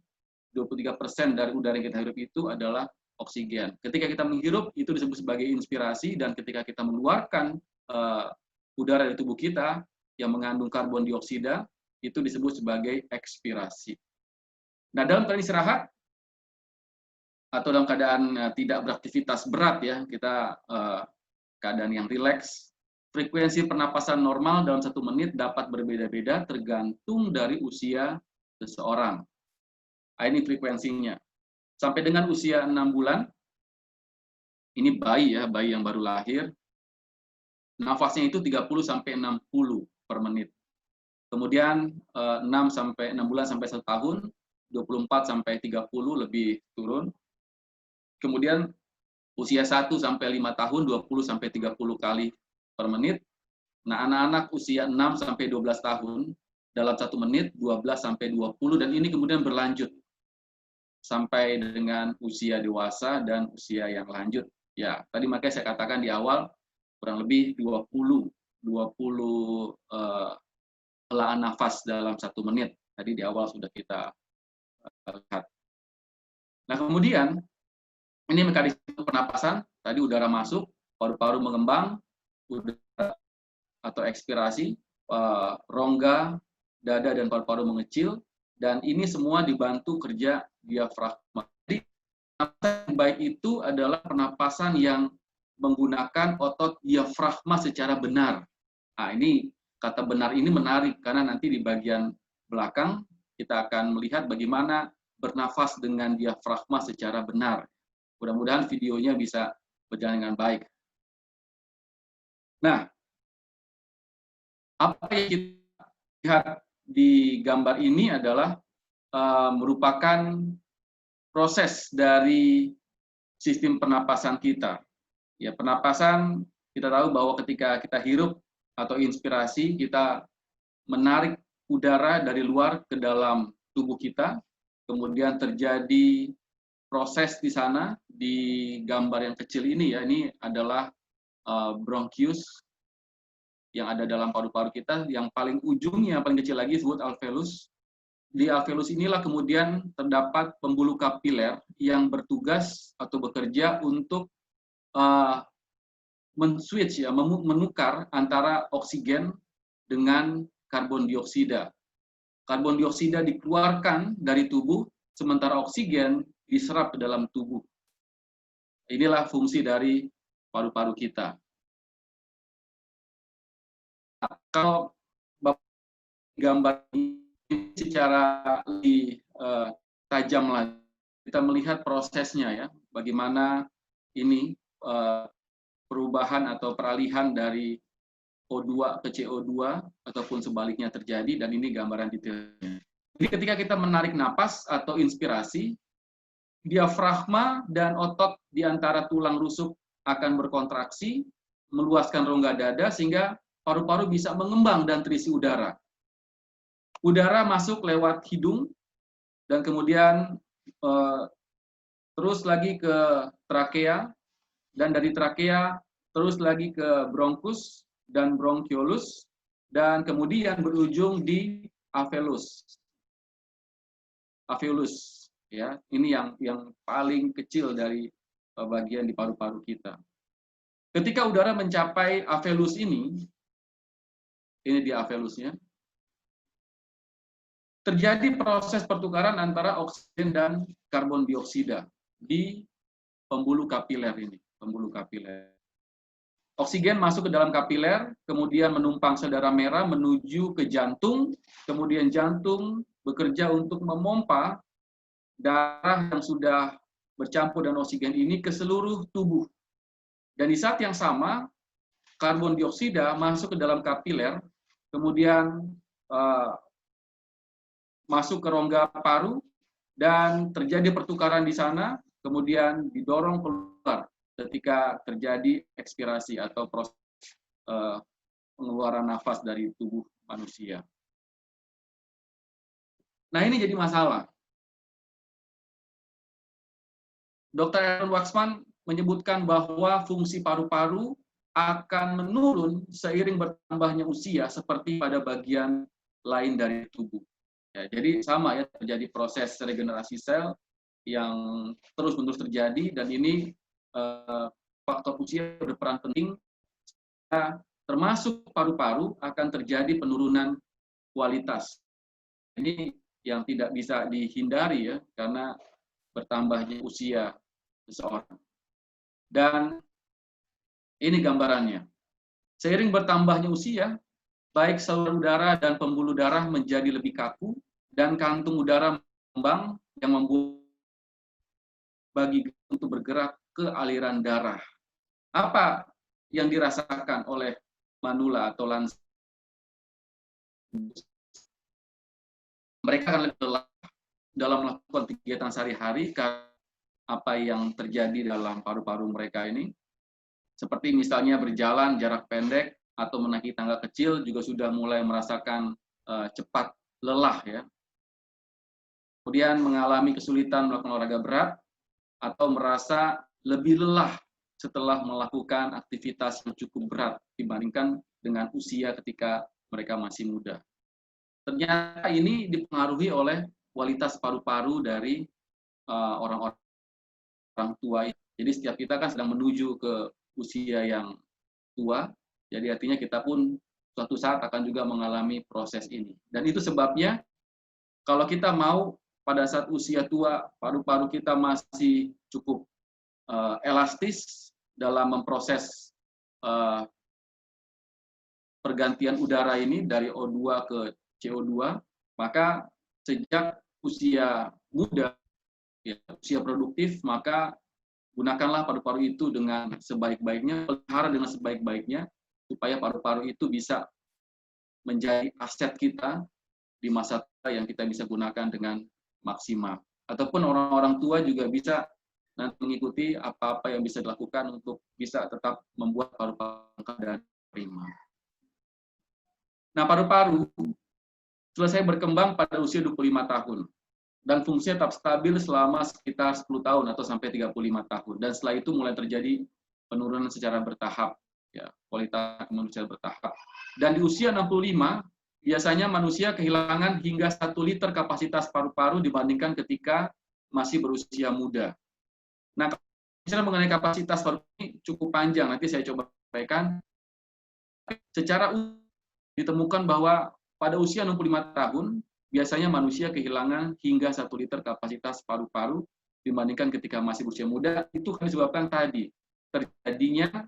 23% dari udara yang kita hirup itu adalah oksigen. Ketika kita menghirup, itu disebut sebagai inspirasi, dan ketika kita mengeluarkan udara dari tubuh kita yang mengandung karbon dioksida, itu disebut sebagai ekspirasi. Nah, dalam keadaan istirahat atau dalam keadaan tidak beraktivitas berat ya, kita keadaan yang rileks, frekuensi pernapasan normal dalam 1 menit dapat berbeda-beda tergantung dari usia seseorang. Nah, ini frekuensinya. Sampai dengan usia 6 bulan, ini bayi ya, bayi yang baru lahir, nafasnya itu 30-60 per menit. Kemudian 6 bulan sampai 1 tahun, 24-30 lebih turun. Kemudian usia 1-5 tahun, 20-30 kali per menit. Nah, anak-anak usia 6-12 tahun, dalam 1 menit 12-20, dan ini kemudian berlanjut sampai dengan usia dewasa dan usia yang lanjut. Ya, tadi makanya saya katakan di awal, kurang lebih 20 helaan nafas dalam 1 menit. Tadi di awal sudah kita lihat. Nah, kemudian ini mekanisme pernapasan. Tadi udara masuk, paru-paru mengembang, udara atau ekspirasi, rongga, dada, dan paru-paru mengecil, dan ini semua dibantu kerja diafragma. Jadi, pernapasan yang baik itu adalah pernapasan yang menggunakan otot diafragma secara benar. Nah, ini kata benar ini menarik, karena nanti di bagian belakang kita akan melihat bagaimana bernafas dengan diafragma secara benar. Mudah-mudahan videonya bisa berjalan dengan baik. Nah, apa yang kita lihat di gambar ini adalah merupakan proses dari sistem pernapasan kita. Ya, pernapasan kita tahu bahwa ketika kita hirup atau inspirasi, kita menarik udara dari luar ke dalam tubuh kita, kemudian terjadi proses di sana, di gambar yang kecil ini ya, ini adalah bronchius yang ada dalam paru-paru kita, yang paling ujungnya, yang paling kecil lagi disebut alveolus. Di alveolus inilah kemudian terdapat pembuluh kapiler yang bertugas atau bekerja untuk men-switch ya, menukar antara oksigen dengan karbon dioksida. Karbon dioksida dikeluarkan dari tubuh, sementara oksigen diserap ke dalam tubuh. Inilah fungsi dari paru-paru kita. Kalau gambar ini secara lebih tajam lagi, kita melihat prosesnya ya, bagaimana ini perubahan atau peralihan dari O2 ke CO2 ataupun sebaliknya terjadi, dan ini gambaran detailnya. Jadi ketika kita menarik napas atau inspirasi, diafragma dan otot di antara tulang rusuk akan berkontraksi, meluaskan rongga dada sehingga paru-paru bisa mengembang dan terisi udara. Udara masuk lewat hidung dan kemudian terus lagi ke trakea, dan dari trakea terus lagi ke bronkus dan bronchiolus, dan kemudian berujung di alveolus. Alveolus ya, ini yang paling kecil dari bagian di paru-paru kita. Ketika udara mencapai alveolus ini di alveolusnya, terjadi proses pertukaran antara oksigen dan karbon dioksida di pembuluh kapiler ini, pembuluh kapiler. Oksigen masuk ke dalam kapiler, kemudian menumpang sel darah merah menuju ke jantung, kemudian jantung bekerja untuk memompa darah yang sudah bercampur dengan oksigen ini ke seluruh tubuh. Dan di saat yang sama, karbon dioksida masuk ke dalam kapiler, kemudian masuk ke rongga paru, dan terjadi pertukaran di sana, kemudian didorong keluar ketika terjadi ekspirasi atau proses pengeluaran nafas dari tubuh manusia. Nah, ini jadi masalah. Dr. Aaron Waxman menyebutkan bahwa fungsi paru-paru akan menurun seiring bertambahnya usia seperti pada bagian lain dari tubuh. Ya, jadi sama ya, terjadi proses regenerasi sel yang terus-menerus terjadi, dan ini faktor usia berperan penting, termasuk paru-paru akan terjadi penurunan kualitas. Ini yang tidak bisa dihindari ya, karena bertambahnya usia seseorang. Dan ini gambarannya. Seiring bertambahnya usia, baik saluran udara dan pembuluh darah menjadi lebih kaku, dan kantung udara mengembang yang membuat bagi untuk bergerak ke aliran darah. Apa yang dirasakan oleh manula atau lansia? Mereka akan lebih lelah dalam melakukan kegiatan sehari-hari karena apa yang terjadi dalam paru-paru mereka ini. Seperti misalnya berjalan jarak pendek atau menaiki tangga kecil juga sudah mulai merasakan cepat lelah ya. Kemudian mengalami kesulitan melakukan olahraga berat atau merasa lebih lelah setelah melakukan aktivitas yang cukup berat dibandingkan dengan usia ketika mereka masih muda. Ternyata ini dipengaruhi oleh kualitas paru-paru dari orang-orang tua. Jadi setiap kita kan sedang menuju ke usia yang tua, jadi artinya kita pun suatu saat akan juga mengalami proses ini. Dan itu sebabnya kalau kita mau pada saat usia tua, paru-paru kita masih cukup elastis dalam memproses pergantian udara ini dari O2 ke CO2, maka sejak usia muda, ya, usia produktif, maka gunakanlah paru-paru itu dengan sebaik-baiknya, pelihara dengan sebaik-baiknya, supaya paru-paru itu bisa menjadi aset kita di masa tua yang kita bisa gunakan dengan maksimal. Ataupun orang-orang tua juga bisa nanti mengikuti apa-apa yang bisa dilakukan untuk bisa tetap membuat paru-paru keadaan prima. Nah, paru-paru selesai berkembang pada usia 25 tahun. Dan fungsinya tetap stabil selama sekitar 10 tahun atau sampai 35 tahun. Dan setelah itu mulai terjadi penurunan secara bertahap. Ya, kualitas manusia bertahap. Dan di usia 65, biasanya manusia kehilangan hingga 1 liter kapasitas paru-paru dibandingkan ketika masih berusia muda. Nah, misalnya mengenai kapasitas paru ini cukup panjang, nanti saya coba sampaikan. Secara ditemukan bahwa pada usia 65 tahun, biasanya manusia kehilangan hingga 1 liter kapasitas paru-paru dibandingkan ketika masih berusia muda. Itu kan disebabkan tadi terjadinya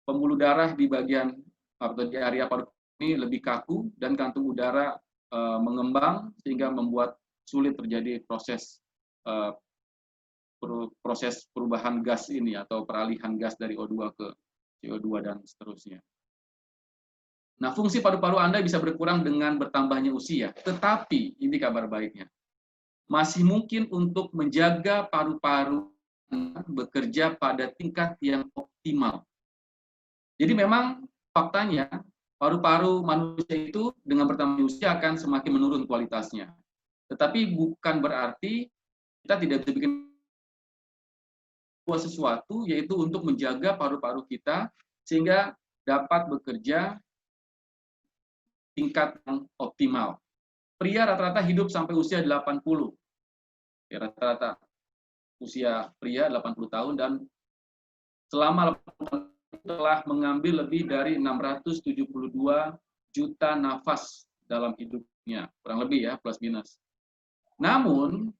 pembuluh darah di bagian atau di area paru ini lebih kaku, dan kantung udara mengembang sehingga membuat sulit terjadi proses perubahan gas ini atau peralihan gas dari O2 ke CO2 dan seterusnya. Nah, fungsi paru-paru Anda bisa berkurang dengan bertambahnya usia, tetapi ini kabar baiknya. Masih mungkin untuk menjaga paru-paru bekerja pada tingkat yang optimal. Jadi memang faktanya paru-paru manusia itu dengan bertambahnya usia akan semakin menurun kualitasnya. Tetapi bukan berarti kita tidak bisa bikin sesuatu, yaitu untuk menjaga paru-paru kita sehingga dapat bekerja tingkat yang optimal. Pria rata-rata hidup sampai usia 80. Ya, rata-rata usia pria 80 tahun, dan selama 80 tahun telah mengambil lebih dari 672 juta nafas dalam hidupnya, kurang lebih ya, plus minus. Namun,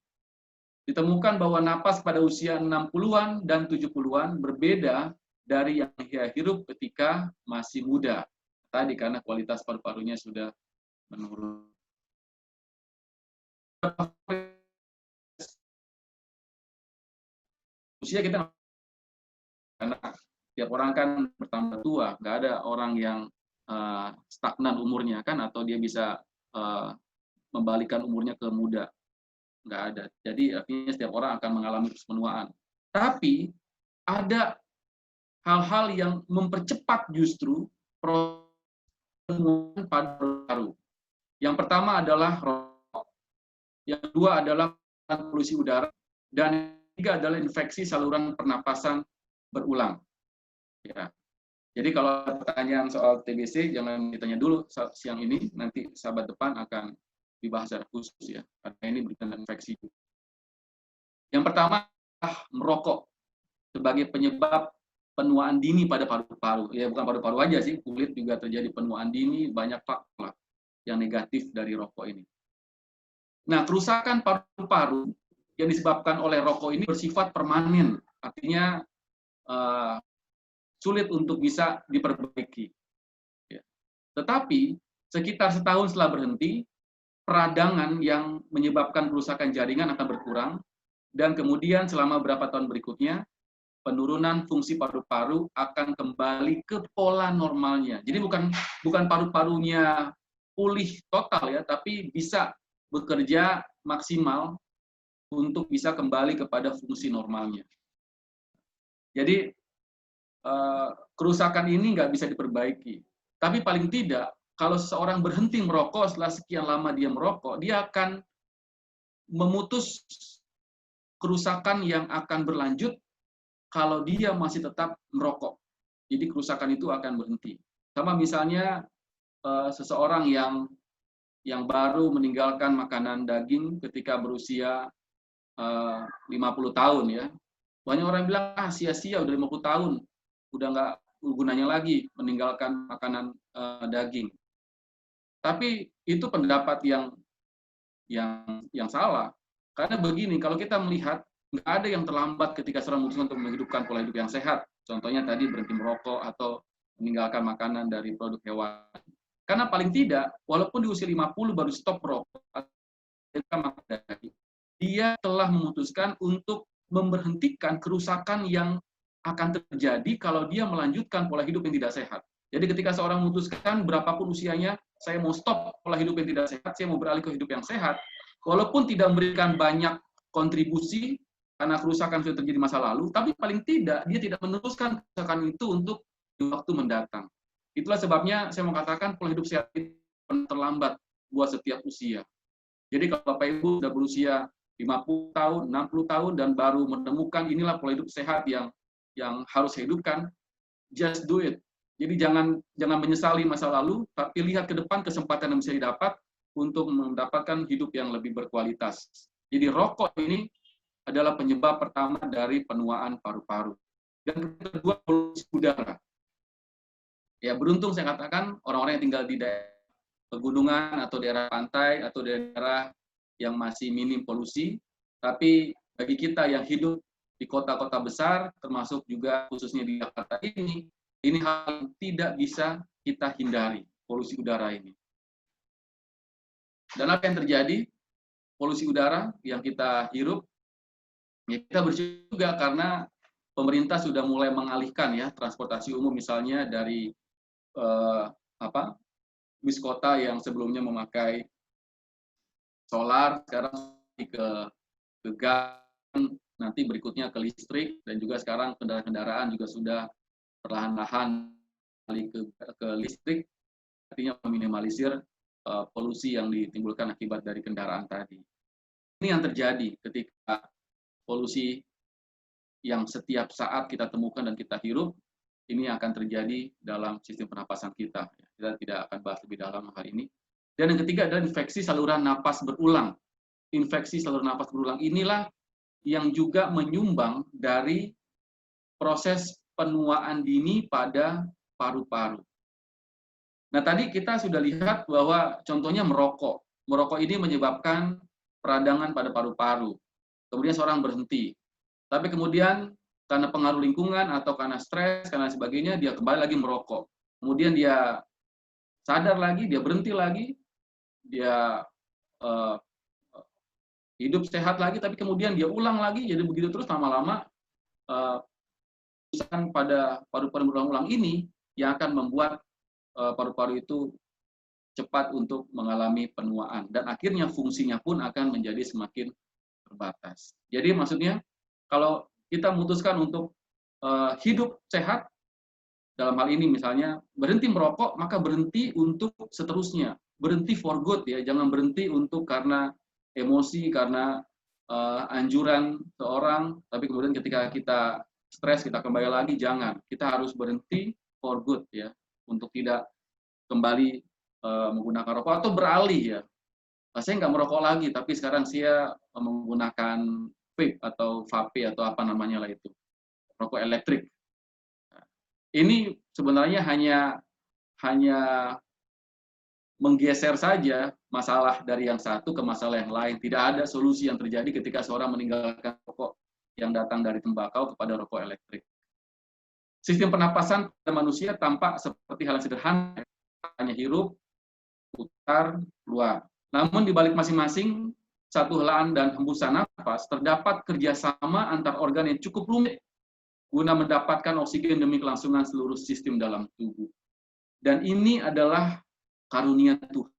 ditemukan bahwa napas pada usia 60-an dan 70-an berbeda dari yang ia hirup ketika masih muda. Tadi karena kualitas paru-parunya sudah menurun. Usia kita Karena tiap orang kan bertambah tua, nggak ada orang yang stagnan umurnya kan, atau dia bisa membalikan umurnya ke muda, nggak ada. Jadi artinya setiap orang akan mengalami penuaan. Tapi ada hal-hal yang mempercepat justru penuaan paru-paru. Yang pertama adalah rokok, yang kedua adalah polusi udara, dan yang ketiga adalah infeksi saluran pernapasan berulang. Ya. Jadi kalau pertanyaan soal TBC jangan ditanya dulu siang ini, nanti sahabat depan akan dibahas secara khusus ya, karena ini berkaitan infeksi. Yang pertama merokok sebagai penyebab penuaan dini pada paru-paru. Ya bukan paru-paru aja sih, kulit juga terjadi penuaan dini, banyak faktor yang negatif dari rokok ini. Nah, kerusakan paru-paru yang disebabkan oleh rokok ini bersifat permanen, artinya sulit untuk bisa diperbaiki. Ya. Tetapi sekitar setahun setelah berhenti, peradangan yang menyebabkan kerusakan jaringan akan berkurang, dan kemudian selama beberapa tahun berikutnya, penurunan fungsi paru-paru akan kembali ke pola normalnya. Jadi bukan paru-parunya pulih total ya, tapi bisa bekerja maksimal untuk bisa kembali kepada fungsi normalnya. Jadi kerusakan ini nggak bisa diperbaiki. Tapi paling tidak, kalau seseorang berhenti merokok setelah sekian lama dia merokok, dia akan memutus kerusakan yang akan berlanjut kalau dia masih tetap merokok. Jadi kerusakan itu akan berhenti. Sama misalnya seseorang yang baru meninggalkan makanan daging ketika berusia 50 tahun ya. Banyak orang bilang, sia-sia udah 50 tahun, udah nggak gunanya lagi meninggalkan makanan daging. Tapi itu pendapat yang salah. Karena begini, kalau kita melihat nggak ada yang terlambat ketika seorang memutuskan untuk menghidupkan pola hidup yang sehat. Contohnya tadi berhenti merokok atau meninggalkan makanan dari produk hewan. Karena paling tidak, walaupun di usia 50 baru stop merokok, dia telah memutuskan untuk memberhentikan kerusakan yang akan terjadi kalau dia melanjutkan pola hidup yang tidak sehat. Jadi ketika seorang memutuskan berapapun usianya, saya mau stop pola hidup yang tidak sehat, saya mau beralih ke hidup yang sehat, walaupun tidak memberikan banyak kontribusi karena kerusakan sudah terjadi masa lalu, tapi paling tidak dia tidak meneruskan kerusakan itu untuk di waktu mendatang. Itulah sebabnya saya mau katakan pola hidup sehat itu terlambat buat setiap usia. Jadi kalau Bapak Ibu sudah berusia 50 tahun, 60 tahun dan baru menemukan inilah pola hidup sehat yang harus saya hidupkan, just do it. Jadi jangan menyesali masa lalu, tapi lihat ke depan kesempatan yang bisa didapat untuk mendapatkan hidup yang lebih berkualitas. Jadi rokok ini adalah penyebab pertama dari penuaan paru-paru. Dan kedua, polusi udara. Ya beruntung saya katakan orang-orang yang tinggal di daerah pegunungan atau daerah pantai atau daerah yang masih minim polusi, tapi bagi kita yang hidup di kota-kota besar, termasuk juga khususnya di Jakarta ini hal yang tidak bisa kita hindari, polusi udara ini. Dan apa yang terjadi? Polusi udara yang kita hirup, ya kita bersyukur juga karena pemerintah sudah mulai mengalihkan ya transportasi umum misalnya dari bis kota yang sebelumnya memakai solar, sekarang ke gas, nanti berikutnya ke listrik, dan juga sekarang kendaraan-kendaraan juga sudah perlahan-lahan ke listrik, artinya meminimalisir polusi yang ditimbulkan akibat dari kendaraan tadi. Ini yang terjadi ketika polusi yang setiap saat kita temukan dan kita hirup, ini akan terjadi dalam sistem pernapasan kita. Kita tidak akan bahas lebih dalam hal ini. Dan yang ketiga adalah infeksi saluran napas berulang. Infeksi saluran napas berulang inilah yang juga menyumbang dari proses penuaan dini pada paru-paru. Nah, tadi kita sudah lihat bahwa contohnya merokok. Merokok ini menyebabkan peradangan pada paru-paru. Kemudian seorang berhenti. Tapi kemudian karena pengaruh lingkungan atau karena stres, karena sebagainya, dia kembali lagi merokok. Kemudian dia sadar lagi, dia berhenti lagi, dia hidup sehat lagi, tapi kemudian dia ulang lagi, jadi begitu terus lama-lama hembusan pada paru-paru berulang-ulang ini yang akan membuat paru-paru itu cepat untuk mengalami penuaan dan akhirnya fungsinya pun akan menjadi semakin terbatas. Jadi maksudnya kalau kita memutuskan untuk hidup sehat, dalam hal ini misalnya berhenti merokok, maka berhenti untuk seterusnya, berhenti for good ya, jangan berhenti untuk karena emosi, karena anjuran seorang, tapi kemudian ketika kita stres kita kembali lagi, jangan. Kita harus berhenti for good ya, untuk tidak kembali menggunakan rokok atau beralih ya. Saya nggak merokok lagi, tapi sekarang saya menggunakan vape atau vape atau apa namanya lah itu, rokok elektrik. Ini sebenarnya hanya menggeser saja masalah dari yang satu ke masalah yang lain. Tidak ada solusi yang terjadi ketika seorang meninggalkan rokok yang datang dari tembakau kepada rokok elektrik. Sistem pernapasan pada manusia tampak seperti hal yang sederhana, hanya hirup, putar, keluar. Namun di balik masing-masing satu helaan dan hembusan napas terdapat kerjasama antar organ yang cukup rumit guna mendapatkan oksigen demi kelangsungan seluruh sistem dalam tubuh. Dan ini adalah karunia Tuhan.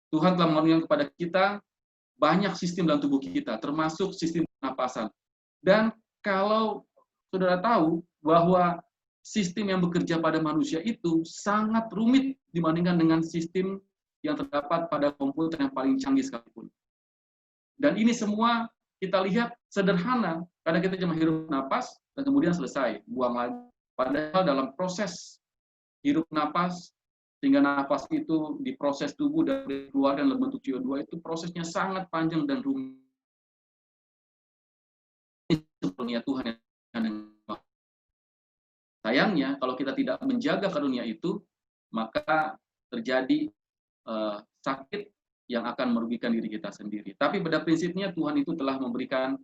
Tuhan telah mengaruniakan kepada kita banyak sistem dalam tubuh kita, termasuk sistem pernapasan. Dan kalau saudara tahu bahwa sistem yang bekerja pada manusia itu sangat rumit dibandingkan dengan sistem yang terdapat pada komputer yang paling canggih sekalipun. Dan ini semua kita lihat sederhana, karena kita cuma hirup napas, dan kemudian selesai, buang lagi. Padahal dalam proses hirup napas, sehingga napas itu diproses tubuh dan dikeluarkan dalam bentuk CO2, itu prosesnya sangat panjang dan rumit. Itu karunia Tuhan. Sayangnya, kalau kita tidak menjaga karunia itu, maka terjadi sakit yang akan merugikan diri kita sendiri. Tapi pada prinsipnya Tuhan itu telah memberikan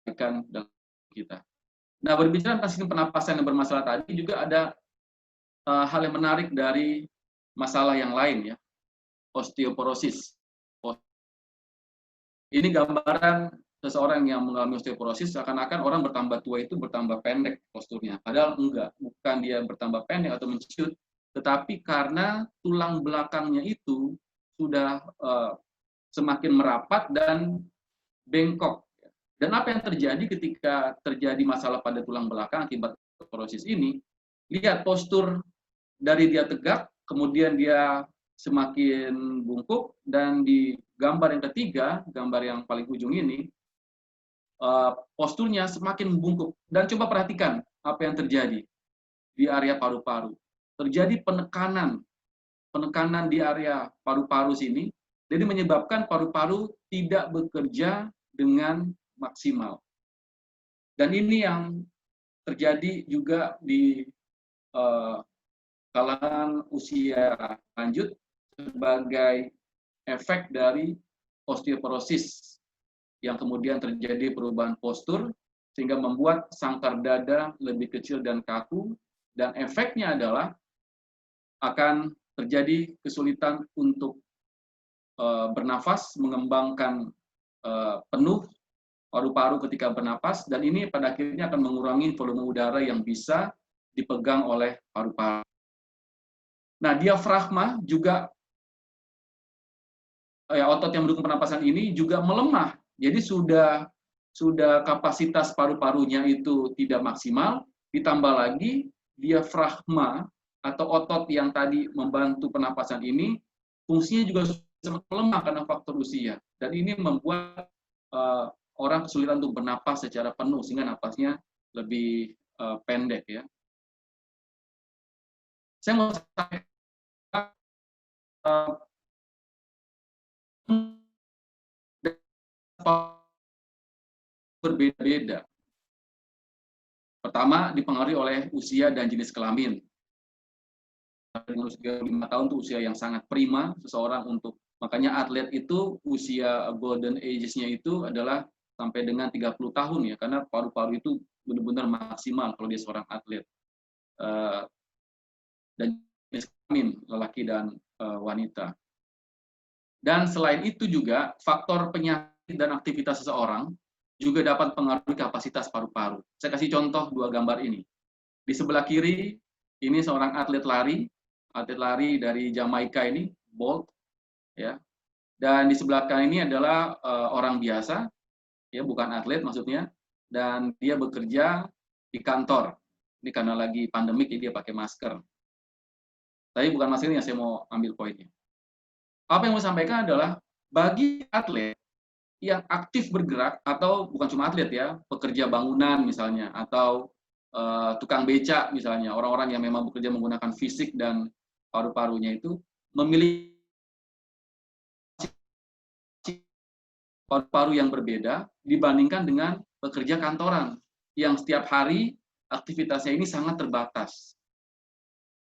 kebaikan dalam kita. Nah, berbicara tentang sistem pernapasan yang bermasalah tadi, juga ada hal yang menarik dari masalah yang lain ya, osteoporosis. Ini gambaran seseorang yang mengalami osteoporosis, seakan-akan orang bertambah tua itu bertambah pendek posturnya. Padahal enggak, bukan dia bertambah pendek atau menciut, tetapi karena tulang belakangnya itu sudah semakin merapat dan bengkok. Dan apa yang terjadi ketika terjadi masalah pada tulang belakang akibat osteoporosis ini? Lihat postur dari dia tegak, kemudian dia semakin bungkuk, dan di gambar yang ketiga, gambar yang paling ujung ini, posturnya semakin bungkuk. Dan coba perhatikan apa yang terjadi di area paru-paru. Terjadi penekanan di area paru-paru sini, jadi menyebabkan paru-paru tidak bekerja dengan maksimal. Dan ini yang terjadi juga di kalangan usia lanjut sebagai efek dari osteoporosis yang kemudian terjadi perubahan postur sehingga membuat sangkar dada lebih kecil dan kaku, dan efeknya adalah akan terjadi kesulitan untuk bernafas, mengembangkan penuh paru-paru ketika bernapas, dan ini pada akhirnya akan mengurangi volume udara yang bisa dipegang oleh paru-paru. Nah, diafragma juga, otot yang mendukung pernapasan ini juga melemah. Jadi sudah kapasitas paru-parunya itu tidak maksimal, ditambah lagi diafragma atau otot yang tadi membantu pernapasan ini fungsinya juga sangat melemah karena faktor usia. Dan ini membuat orang kesulitan untuk bernapas secara penuh sehingga napasnya lebih pendek ya. Saya mau berbeda-beda. Pertama, dipengaruhi oleh usia dan jenis kelamin. Dengan usia 5 tahun itu usia yang sangat prima seseorang untuk, makanya atlet itu usia golden ages-nya itu adalah sampai dengan 30 tahun ya, karena paru-paru itu benar-benar maksimal kalau dia seorang atlet. Dan jenis kelamin, lelaki dan wanita. Dan selain itu juga faktor penyakit dan aktivitas seseorang juga dapat mempengaruhi kapasitas paru-paru. Saya kasih contoh dua gambar ini. Di sebelah kiri ini seorang atlet lari dari Jamaika ini, Bolt, ya. Dan di sebelah kanan ini adalah orang biasa, ya bukan atlet maksudnya, dan dia bekerja di kantor. Ini karena lagi pandemik, jadi dia pakai masker. Tapi bukan masker yang saya mau ambil poinnya. Apa yang mau sampaikan adalah bagi atlet yang aktif bergerak, atau bukan cuma atlet ya, pekerja bangunan misalnya, atau tukang becak misalnya, orang-orang yang memang bekerja menggunakan fisik dan paru-parunya itu memiliki paru-paru yang berbeda dibandingkan dengan pekerja kantoran yang setiap hari aktivitasnya ini sangat terbatas.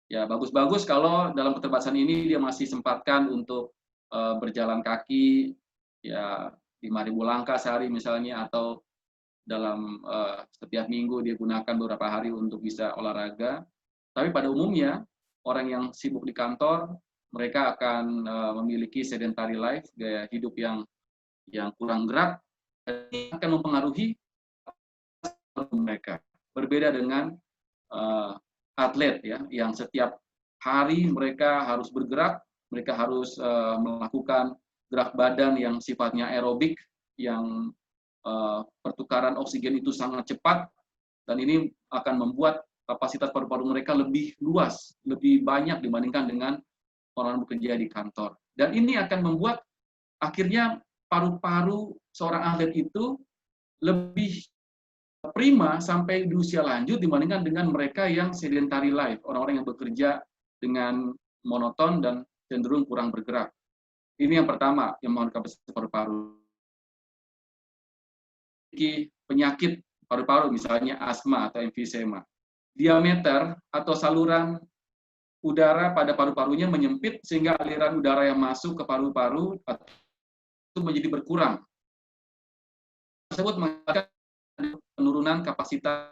Ya, bagus-bagus kalau dalam keterbatasan ini dia masih sempatkan untuk berjalan kaki, ya 5.000 langkah sehari misalnya, atau dalam setiap minggu dia gunakan beberapa hari untuk bisa olahraga. Tapi pada umumnya orang yang sibuk di kantor, mereka akan memiliki sedentary life, gaya hidup yang kurang gerak, dan ini akan mempengaruhi mereka. Berbeda dengan atlet ya, yang setiap hari mereka harus bergerak, mereka harus melakukan gerak badan yang sifatnya aerobik, yang pertukaran oksigen itu sangat cepat, dan ini akan membuat kapasitas paru-paru mereka lebih luas, lebih banyak dibandingkan dengan orang bekerja di kantor. Dan ini akan membuat akhirnya paru-paru seorang atlet itu lebih prima sampai di usia lanjut dibandingkan dengan mereka yang sedentary life, orang-orang yang bekerja dengan monoton dan cenderung kurang bergerak. Ini yang pertama yang mempengaruhi kapasitas paru-paru. Penyakit paru-paru misalnya asma atau emfisema. Diameter atau saluran udara pada paru-parunya menyempit sehingga aliran udara yang masuk ke paru-paru itu menjadi berkurang. Tersebut mengakibatkan penurunan kapasitas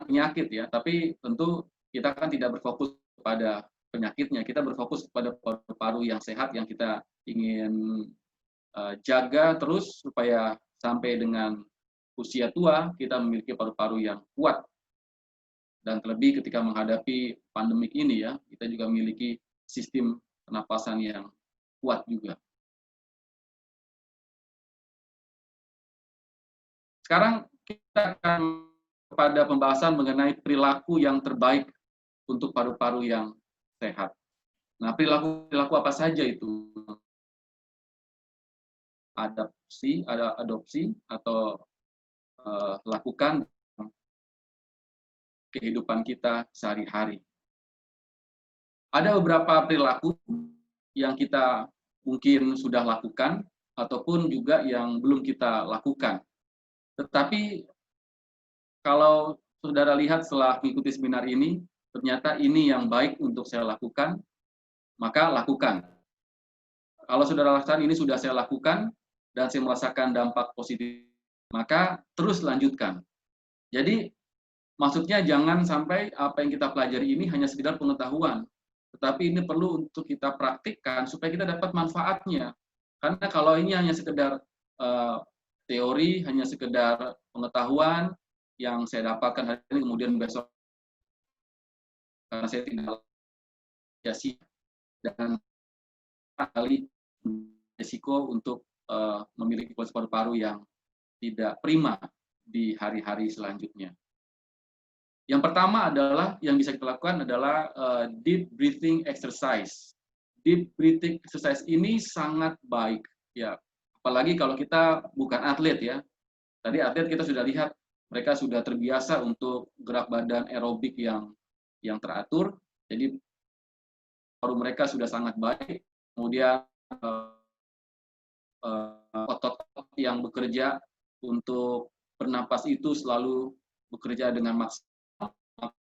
penyakit ya, tapi tentu kita kan tidak berfokus pada penyakitnya, kita berfokus pada paru-paru yang sehat yang kita ingin jaga terus supaya sampai dengan usia tua kita memiliki paru-paru yang kuat. Dan terlebih ketika menghadapi pandemik ini ya, kita juga memiliki sistem pernapasan yang kuat juga. Sekarang kita akan pada pembahasan mengenai perilaku yang terbaik untuk paru-paru yang sehat. Nah, perilaku apa saja itu? Adopsi atau lakukan kehidupan kita sehari-hari. Ada beberapa perilaku yang kita mungkin sudah lakukan ataupun juga yang belum kita lakukan. Tetapi kalau saudara lihat setelah mengikuti seminar ini, ternyata ini yang baik untuk saya lakukan, maka lakukan. Kalau saudara rasakan ini sudah saya lakukan dan saya merasakan dampak positif, maka terus lanjutkan. Jadi maksudnya jangan sampai apa yang kita pelajari ini hanya sekedar pengetahuan, tetapi ini perlu untuk kita praktikkan supaya kita dapat manfaatnya. Karena kalau ini hanya sekedar teori, hanya sekedar pengetahuan yang saya dapatkan hari ini, kemudian besok karena saya tidak sia-sia dan kali risiko untuk memiliki kualitas paru-paru yang tidak prima di hari-hari selanjutnya. Yang pertama adalah yang bisa kita lakukan adalah deep breathing exercise. Deep breathing exercise ini sangat baik ya, apalagi kalau kita bukan atlet ya. Tadi atlet kita sudah lihat mereka sudah terbiasa untuk gerak badan aerobik yang teratur, jadi paru mereka sudah sangat baik. Kemudian otot yang bekerja untuk bernapas itu selalu bekerja dengan maksimal.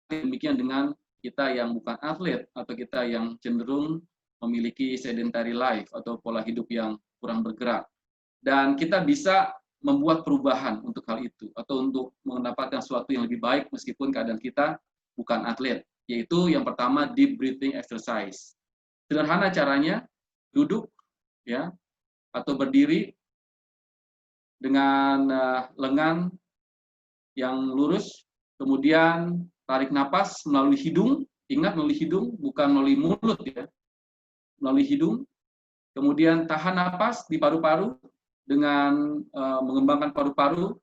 Demikian dengan kita yang bukan atlet atau kita yang cenderung memiliki sedentary life atau pola hidup yang kurang bergerak. Dan kita bisa membuat perubahan untuk hal itu atau untuk mendapatkan sesuatu yang lebih baik meskipun keadaan kita bukan atlet. Yaitu yang pertama deep breathing exercise. Sederhana caranya, duduk ya atau berdiri dengan lengan yang lurus, kemudian tarik napas melalui hidung, ingat melalui hidung, bukan melalui mulut ya, melalui hidung. Kemudian tahan napas di paru-paru dengan mengembangkan paru-paru,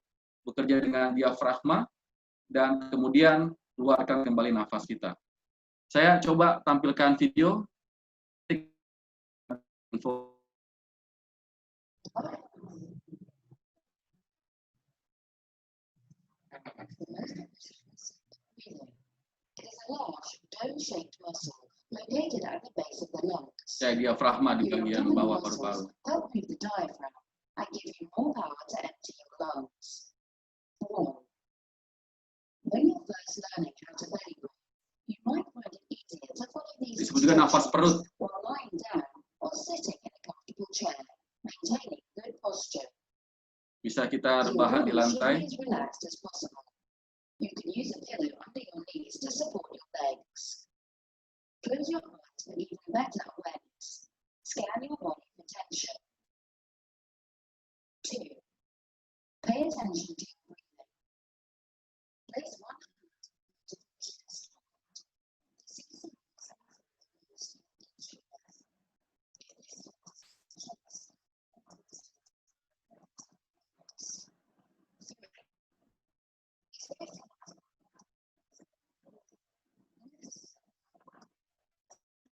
bekerja dengan diafragma, dan kemudian keluarkan kembali nafas kita. Saya coba tampilkan video. Saya diafragma di bagian bawah paru-paru. Disebut juga nafas perut. Bisa kita rebahan di lantai.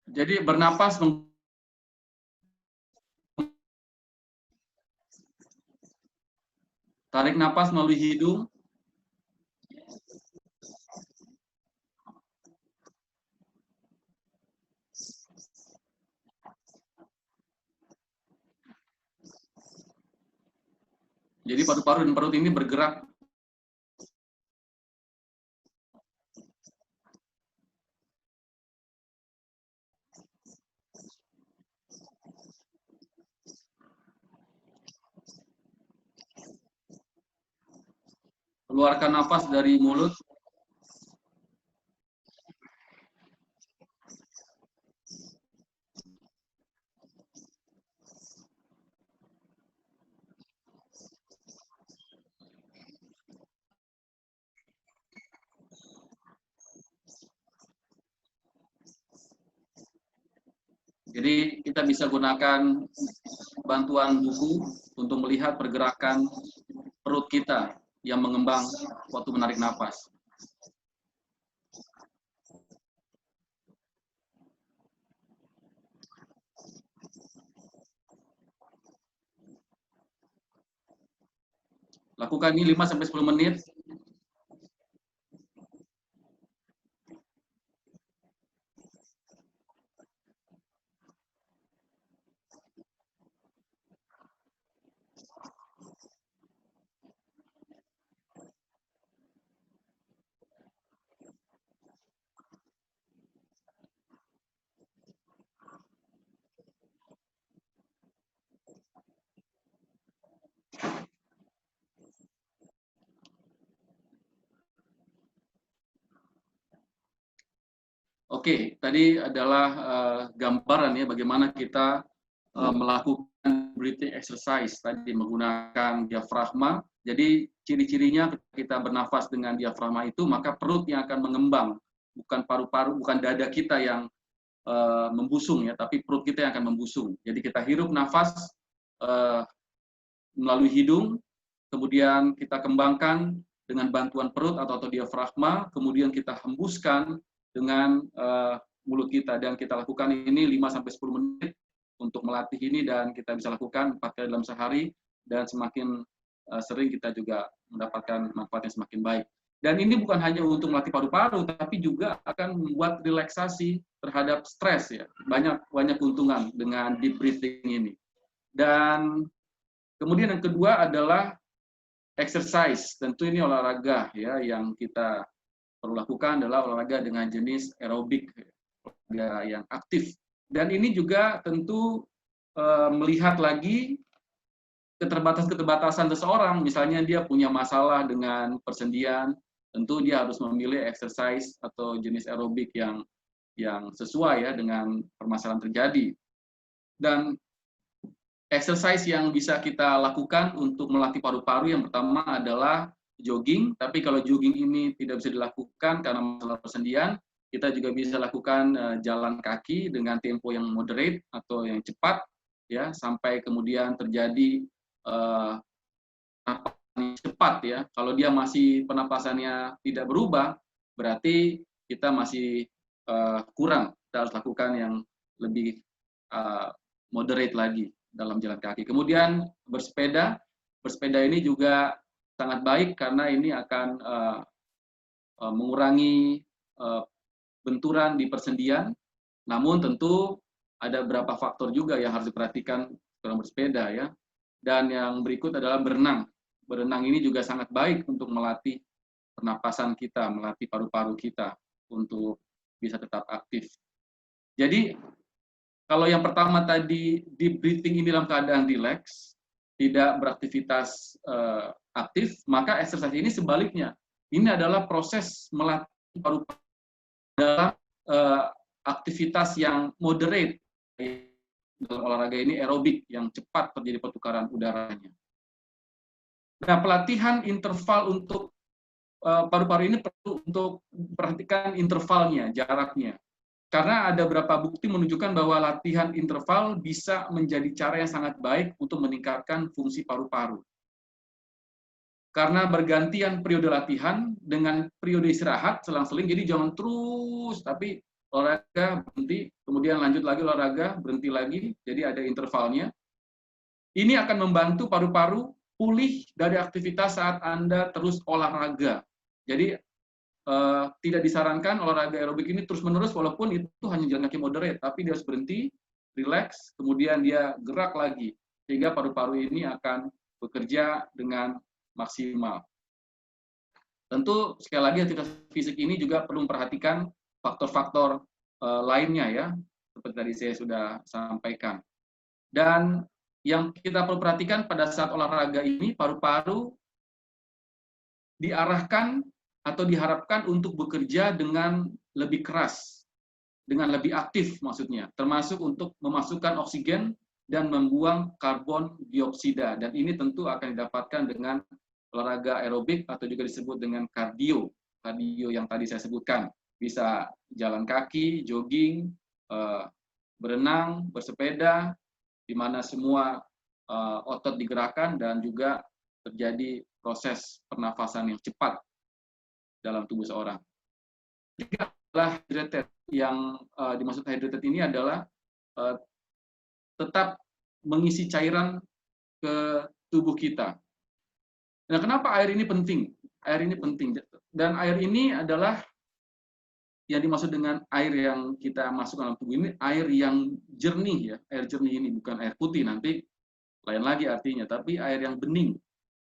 Jadi bernapas, tarik napas melalui hidung. Jadi paru-paru dan perut ini bergerak. Keluarkan nafas dari mulut. Jadi kita bisa gunakan bantuan buku untuk melihat pergerakan perut kita yang mengembang waktu menarik napas. Lakukan ini 5-10 menit. Oke, tadi adalah gambaran ya bagaimana kita melakukan breathing exercise tadi menggunakan diafragma. Jadi ciri-cirinya kita bernafas dengan diafragma itu, maka perut yang akan mengembang, bukan paru-paru, bukan dada kita yang membusung ya, tapi perut kita yang akan membusung. Jadi kita hirup nafas melalui hidung, kemudian kita kembangkan dengan bantuan perut atau diafragma, kemudian kita hembuskan dengan mulut kita, dan kita lakukan ini 5-10 menit untuk melatih ini, dan kita bisa lakukan 4 kali dalam sehari, dan semakin sering kita juga mendapatkan manfaat yang semakin baik. Dan ini bukan hanya untuk melatih paru-paru, tapi juga akan membuat relaksasi terhadap stres ya. Banyak keuntungan dengan deep breathing ini. Dan kemudian yang kedua adalah exercise. Tentu ini olahraga ya, yang kita perlu lakukan adalah olahraga dengan jenis aerobik, olahraga yang aktif. Dan ini juga tentu melihat lagi keterbatasan seseorang, misalnya dia punya masalah dengan persendian, tentu dia harus memilih exercise atau jenis aerobik yang sesuai ya dengan permasalahan terjadi. Dan exercise yang bisa kita lakukan untuk melatih paru-paru yang pertama adalah jogging, tapi kalau jogging ini tidak bisa dilakukan karena masalah persendian, kita juga bisa lakukan jalan kaki dengan tempo yang moderate atau yang cepat, ya, sampai kemudian terjadi cepat, ya. Kalau dia masih penapasannya tidak berubah, berarti kita masih kurang. Kita harus lakukan yang lebih moderate lagi dalam jalan kaki. Kemudian bersepeda ini juga sangat baik karena ini akan mengurangi benturan di persendian. Namun tentu ada beberapa faktor juga yang harus diperhatikan dalam bersepeda, ya. Dan yang berikut adalah berenang. Berenang ini juga sangat baik untuk melatih pernapasan kita, melatih paru-paru kita untuk bisa tetap aktif. Jadi kalau yang pertama tadi deep breathing ini dalam keadaan rileks, tidak beraktivitas aktif, maka exercise ini sebaliknya. Ini adalah proses melatih paru-paru dalam aktivitas yang moderate. Dalam olahraga ini aerobik, yang cepat terjadi pertukaran udaranya. Nah, pelatihan interval untuk paru-paru ini perlu untuk perhatikan intervalnya, jaraknya. Karena ada beberapa bukti menunjukkan bahwa latihan interval bisa menjadi cara yang sangat baik untuk meningkatkan fungsi paru-paru. Karena bergantian periode latihan dengan periode istirahat selang-seling, jadi jangan terus, tapi olahraga berhenti, kemudian lanjut lagi olahraga, berhenti lagi, jadi ada intervalnya. Ini akan membantu paru-paru pulih dari aktivitas saat Anda terus olahraga. Jadi tidak disarankan olahraga aerobik ini terus-menerus, walaupun itu hanya jalan kaki moderate, tapi dia harus berhenti, relax, kemudian dia gerak lagi, sehingga paru-paru ini akan bekerja dengan maksimal. Tentu sekali lagi aktivitas fisik ini juga perlu memperhatikan faktor-faktor lainnya, ya, seperti tadi saya sudah sampaikan. Dan yang kita perlu perhatikan pada saat olahraga ini, paru-paru diarahkan atau diharapkan untuk bekerja dengan lebih keras, dengan lebih aktif maksudnya, termasuk untuk memasukkan oksigen dan membuang karbon dioksida. Dan ini tentu akan didapatkan dengan olahraga aerobik atau juga disebut dengan kardio. Kardio yang tadi saya sebutkan, bisa jalan kaki, jogging, berenang, bersepeda, di mana semua otot digerakkan dan juga terjadi proses pernafasan yang cepat dalam tubuh seorang. Ketiga adalah hydrated. Yang dimaksud hydrated ini adalah tetap mengisi cairan ke tubuh kita. Nah, kenapa air ini penting? Air ini penting. Dan air ini adalah yang dimaksud dengan air yang kita masukkan dalam tubuh ini, air yang jernih, ya. Air jernih ini bukan air putih, nanti lain lagi artinya, tapi air yang bening.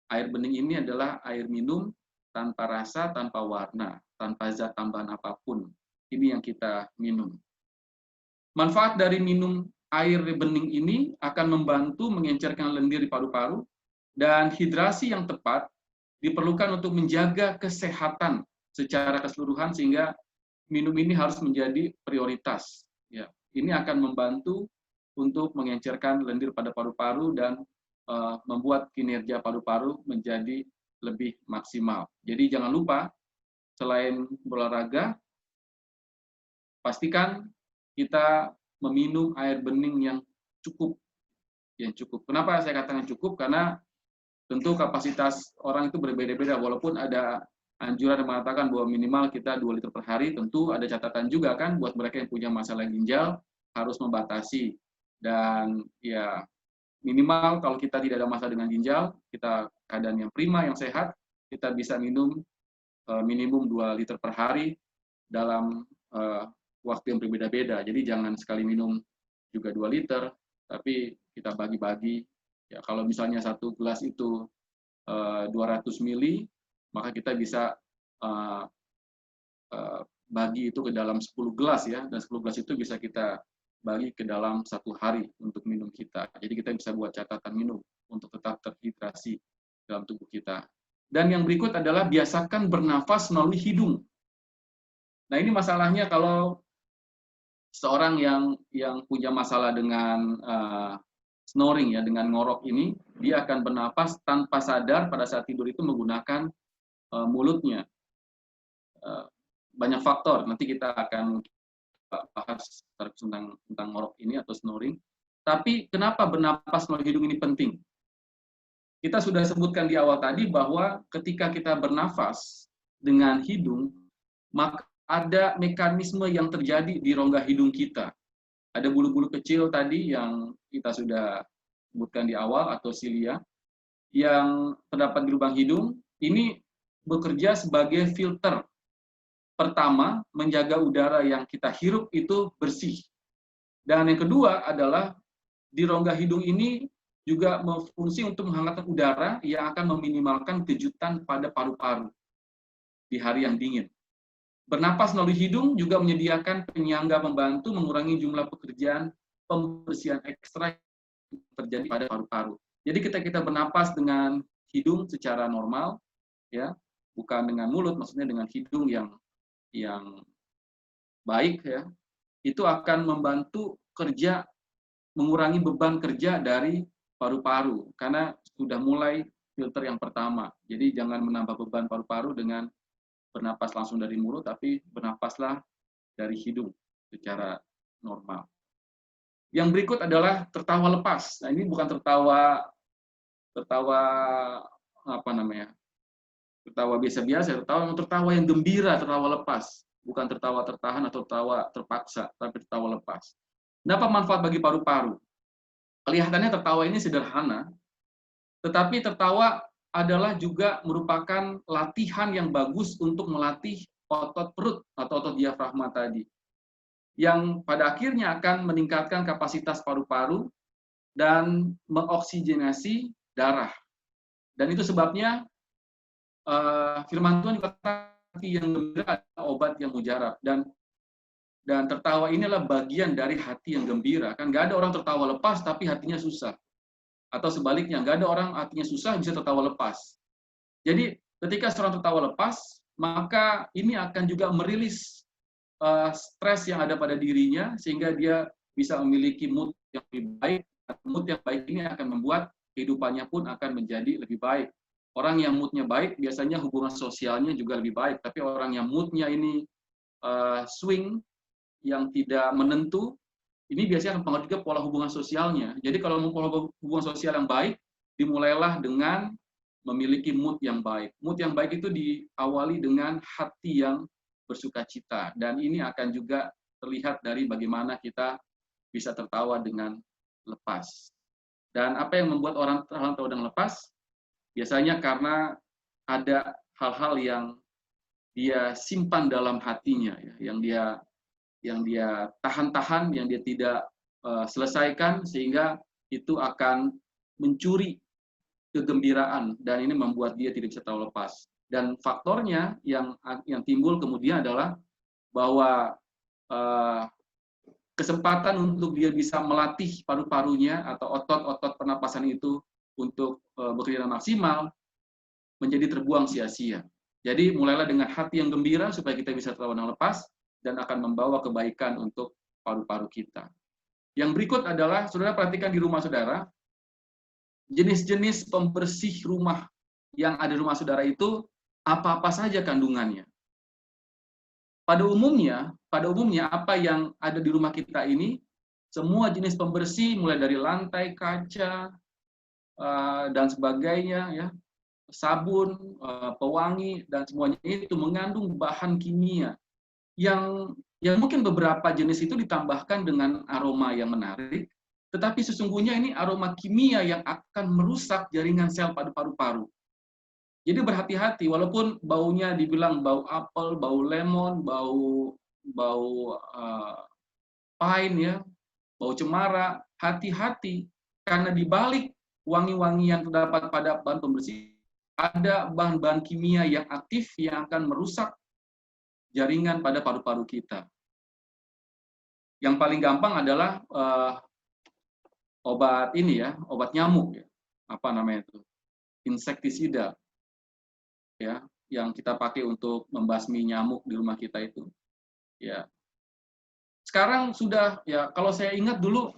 Air bening ini adalah air minum tanpa rasa, tanpa warna, tanpa zat tambahan apapun. Ini yang kita minum. Manfaat dari minum air bening ini akan membantu mengencerkan lendir di paru-paru, dan hidrasi yang tepat diperlukan untuk menjaga kesehatan secara keseluruhan, sehingga minum ini harus menjadi prioritas. Ya, ini akan membantu untuk mengencerkan lendir pada paru-paru dan membuat kinerja paru-paru menjadi lebih maksimal. Jadi jangan lupa, selain berolahraga, pastikan kita meminum air bening yang cukup. Kenapa saya katakan cukup? Karena tentu kapasitas orang itu berbeda-beda, walaupun ada anjuran yang mengatakan bahwa minimal kita 2 liter per hari, tentu ada catatan juga kan buat mereka yang punya masalah ginjal harus membatasi. Dan ya minimal kalau kita tidak ada masalah dengan ginjal, kita keadaan yang prima, yang sehat, kita bisa minum minimum 2 liter per hari dalam waktu yang berbeda-beda. Jadi jangan sekali minum juga 2 liter, tapi kita bagi-bagi. Ya, kalau misalnya satu gelas itu 200 mili, maka kita bisa bagi itu ke dalam 10 gelas, ya, dan 10 gelas itu bisa kita bagi ke dalam 1 hari untuk minum kita. Jadi kita bisa buat catatan minum untuk tetap terhidrasi dalam tubuh kita. Dan yang berikut adalah biasakan bernafas melalui hidung. Nah, ini masalahnya kalau seorang yang punya masalah dengan snoring, ya, dengan ngorok ini, dia akan bernafas tanpa sadar pada saat tidur itu menggunakan mulutnya. Banyak faktor, nanti kita akan bahas tentang ngorok ini atau snoring. Tapi kenapa bernapas melalui hidung ini penting? Kita sudah sebutkan di awal tadi bahwa ketika kita bernafas dengan hidung, maka ada mekanisme yang terjadi di rongga hidung kita. Ada bulu-bulu kecil tadi yang kita sudah sebutkan di awal atau silia yang terdapat di lubang hidung. Ini bekerja sebagai filter. Pertama, menjaga udara yang kita hirup itu bersih. Dan yang kedua adalah di rongga hidung ini juga berfungsi untuk menghangatkan udara yang akan meminimalkan kejutan pada paru-paru di hari yang dingin. Bernapas melalui hidung juga menyediakan penyangga membantu mengurangi jumlah pekerjaan pembersihan ekstra yang terjadi pada paru-paru. Jadi kita bernapas dengan hidung secara normal, ya, bukan dengan mulut, maksudnya dengan hidung yang baik, ya, itu akan membantu kerja, mengurangi beban kerja dari paru-paru karena sudah mulai filter yang pertama. Jadi jangan menambah beban paru-paru dengan bernapas langsung dari mulut, tapi bernapaslah dari hidung secara normal. Yang berikut adalah tertawa lepas. Nah, ini bukan tertawa apa namanya? Tertawa biasa-biasa, tertawa yang gembira, tertawa lepas, bukan tertawa tertahan atau tertawa terpaksa, tapi tertawa lepas. Kenapa manfaat bagi paru-paru? Kelihatannya tertawa ini sederhana, tetapi tertawa adalah juga merupakan latihan yang bagus untuk melatih otot perut atau otot diafragma tadi, yang pada akhirnya akan meningkatkan kapasitas paru-paru dan mengoksigenasi darah. Dan itu sebabnya firman Tuhan dikatakan hati yang gembira adalah obat yang mujarab, dan tertawa ini adalah bagian dari hati yang gembira. Kan nggak ada orang tertawa lepas tapi hatinya susah. Atau sebaliknya, nggak ada orang hatinya susah bisa tertawa lepas. Jadi ketika seorang tertawa lepas, maka ini akan juga merilis stres yang ada pada dirinya, sehingga dia bisa memiliki mood yang lebih baik. Mood yang baik ini akan membuat kehidupannya pun akan menjadi lebih baik. Orang yang moodnya baik, biasanya hubungan sosialnya juga lebih baik. Tapi orang yang moodnya ini swing, yang tidak menentu, ini biasanya akan mempengaruhi juga pola hubungan sosialnya. Jadi kalau mau pola hubungan sosial yang baik, dimulailah dengan memiliki mood yang baik. Mood yang baik itu diawali dengan hati yang bersukacita. Dan ini akan juga terlihat dari bagaimana kita bisa tertawa dengan lepas. Dan apa yang membuat orang tertawa dengan lepas? Biasanya karena ada hal-hal yang dia simpan dalam hatinya, ya, yang dia tahan-tahan, yang dia tidak selesaikan, sehingga itu akan mencuri kegembiraan, dan ini membuat dia tidak bisa tertawa lepas. Dan faktornya yang timbul kemudian adalah bahwa kesempatan untuk dia bisa melatih paru-parunya atau otot-otot pernapasan itu untuk bekerja maksimal menjadi terbuang sia-sia. Jadi mulailah dengan hati yang gembira supaya kita bisa tertawa dengan lepas, dan akan membawa kebaikan untuk paru-paru kita. Yang berikut adalah, saudara perhatikan di rumah saudara, jenis-jenis pembersih rumah yang ada di rumah saudara itu apa-apa saja kandungannya. Pada umumnya apa yang ada di rumah kita ini, semua jenis pembersih mulai dari lantai, kaca, dan sebagainya, ya, sabun, pewangi, dan semuanya itu mengandung bahan kimia yang mungkin beberapa jenis itu ditambahkan dengan aroma yang menarik, tetapi sesungguhnya ini aroma kimia yang akan merusak jaringan sel pada paru-paru. Jadi berhati-hati, walaupun baunya dibilang bau apel, bau lemon, bau pine, ya, bau cemara, hati-hati, karena di balik wangi-wangi yang terdapat pada bahan pembersih ada bahan-bahan kimia yang aktif yang akan merusak jaringan pada paru-paru kita. Yang paling gampang adalah obat ini, ya, obat nyamuk, ya. Apa namanya itu? Insektisida, ya, yang kita pakai untuk membasmi nyamuk di rumah kita itu. Ya. Sekarang sudah, ya, kalau saya ingat dulu,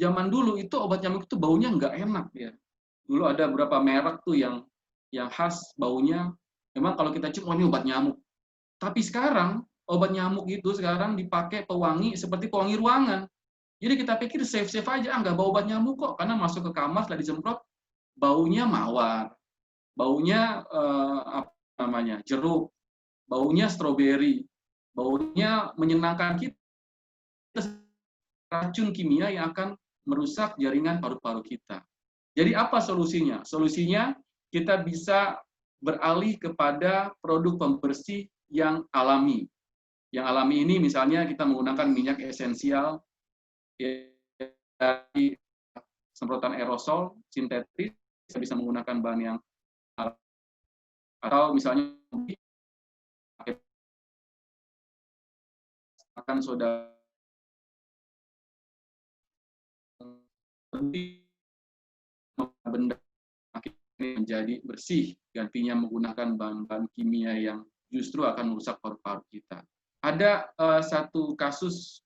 zaman dulu itu obat nyamuk itu baunya nggak enak, ya. Dulu ada beberapa merek tuh yang khas baunya Memang kalau kita cium, oh ini obat nyamuk. Tapi sekarang obat nyamuk itu sekarang dipakai pewangi seperti pewangi ruangan. Jadi kita pikir safe-safe aja, nggak bau obat nyamuk kok, karena masuk ke kamar setelah disemprot, baunya mawar, baunya apa namanya jeruk, baunya stroberi, baunya menyenangkan kita, racun kimia yang akan merusak jaringan paru-paru kita. Jadi apa solusinya? Solusinya kita bisa beralih kepada produk pembersih yang alami. Yang alami ini misalnya kita menggunakan minyak esensial dari semprotan aerosol sintetis, kita bisa menggunakan bahan yang alami. Atau misalnya akan soda benda menjadi bersih, gantinya menggunakan bahan-bahan kimia yang justru akan merusak paru-paru kita. Ada satu kasus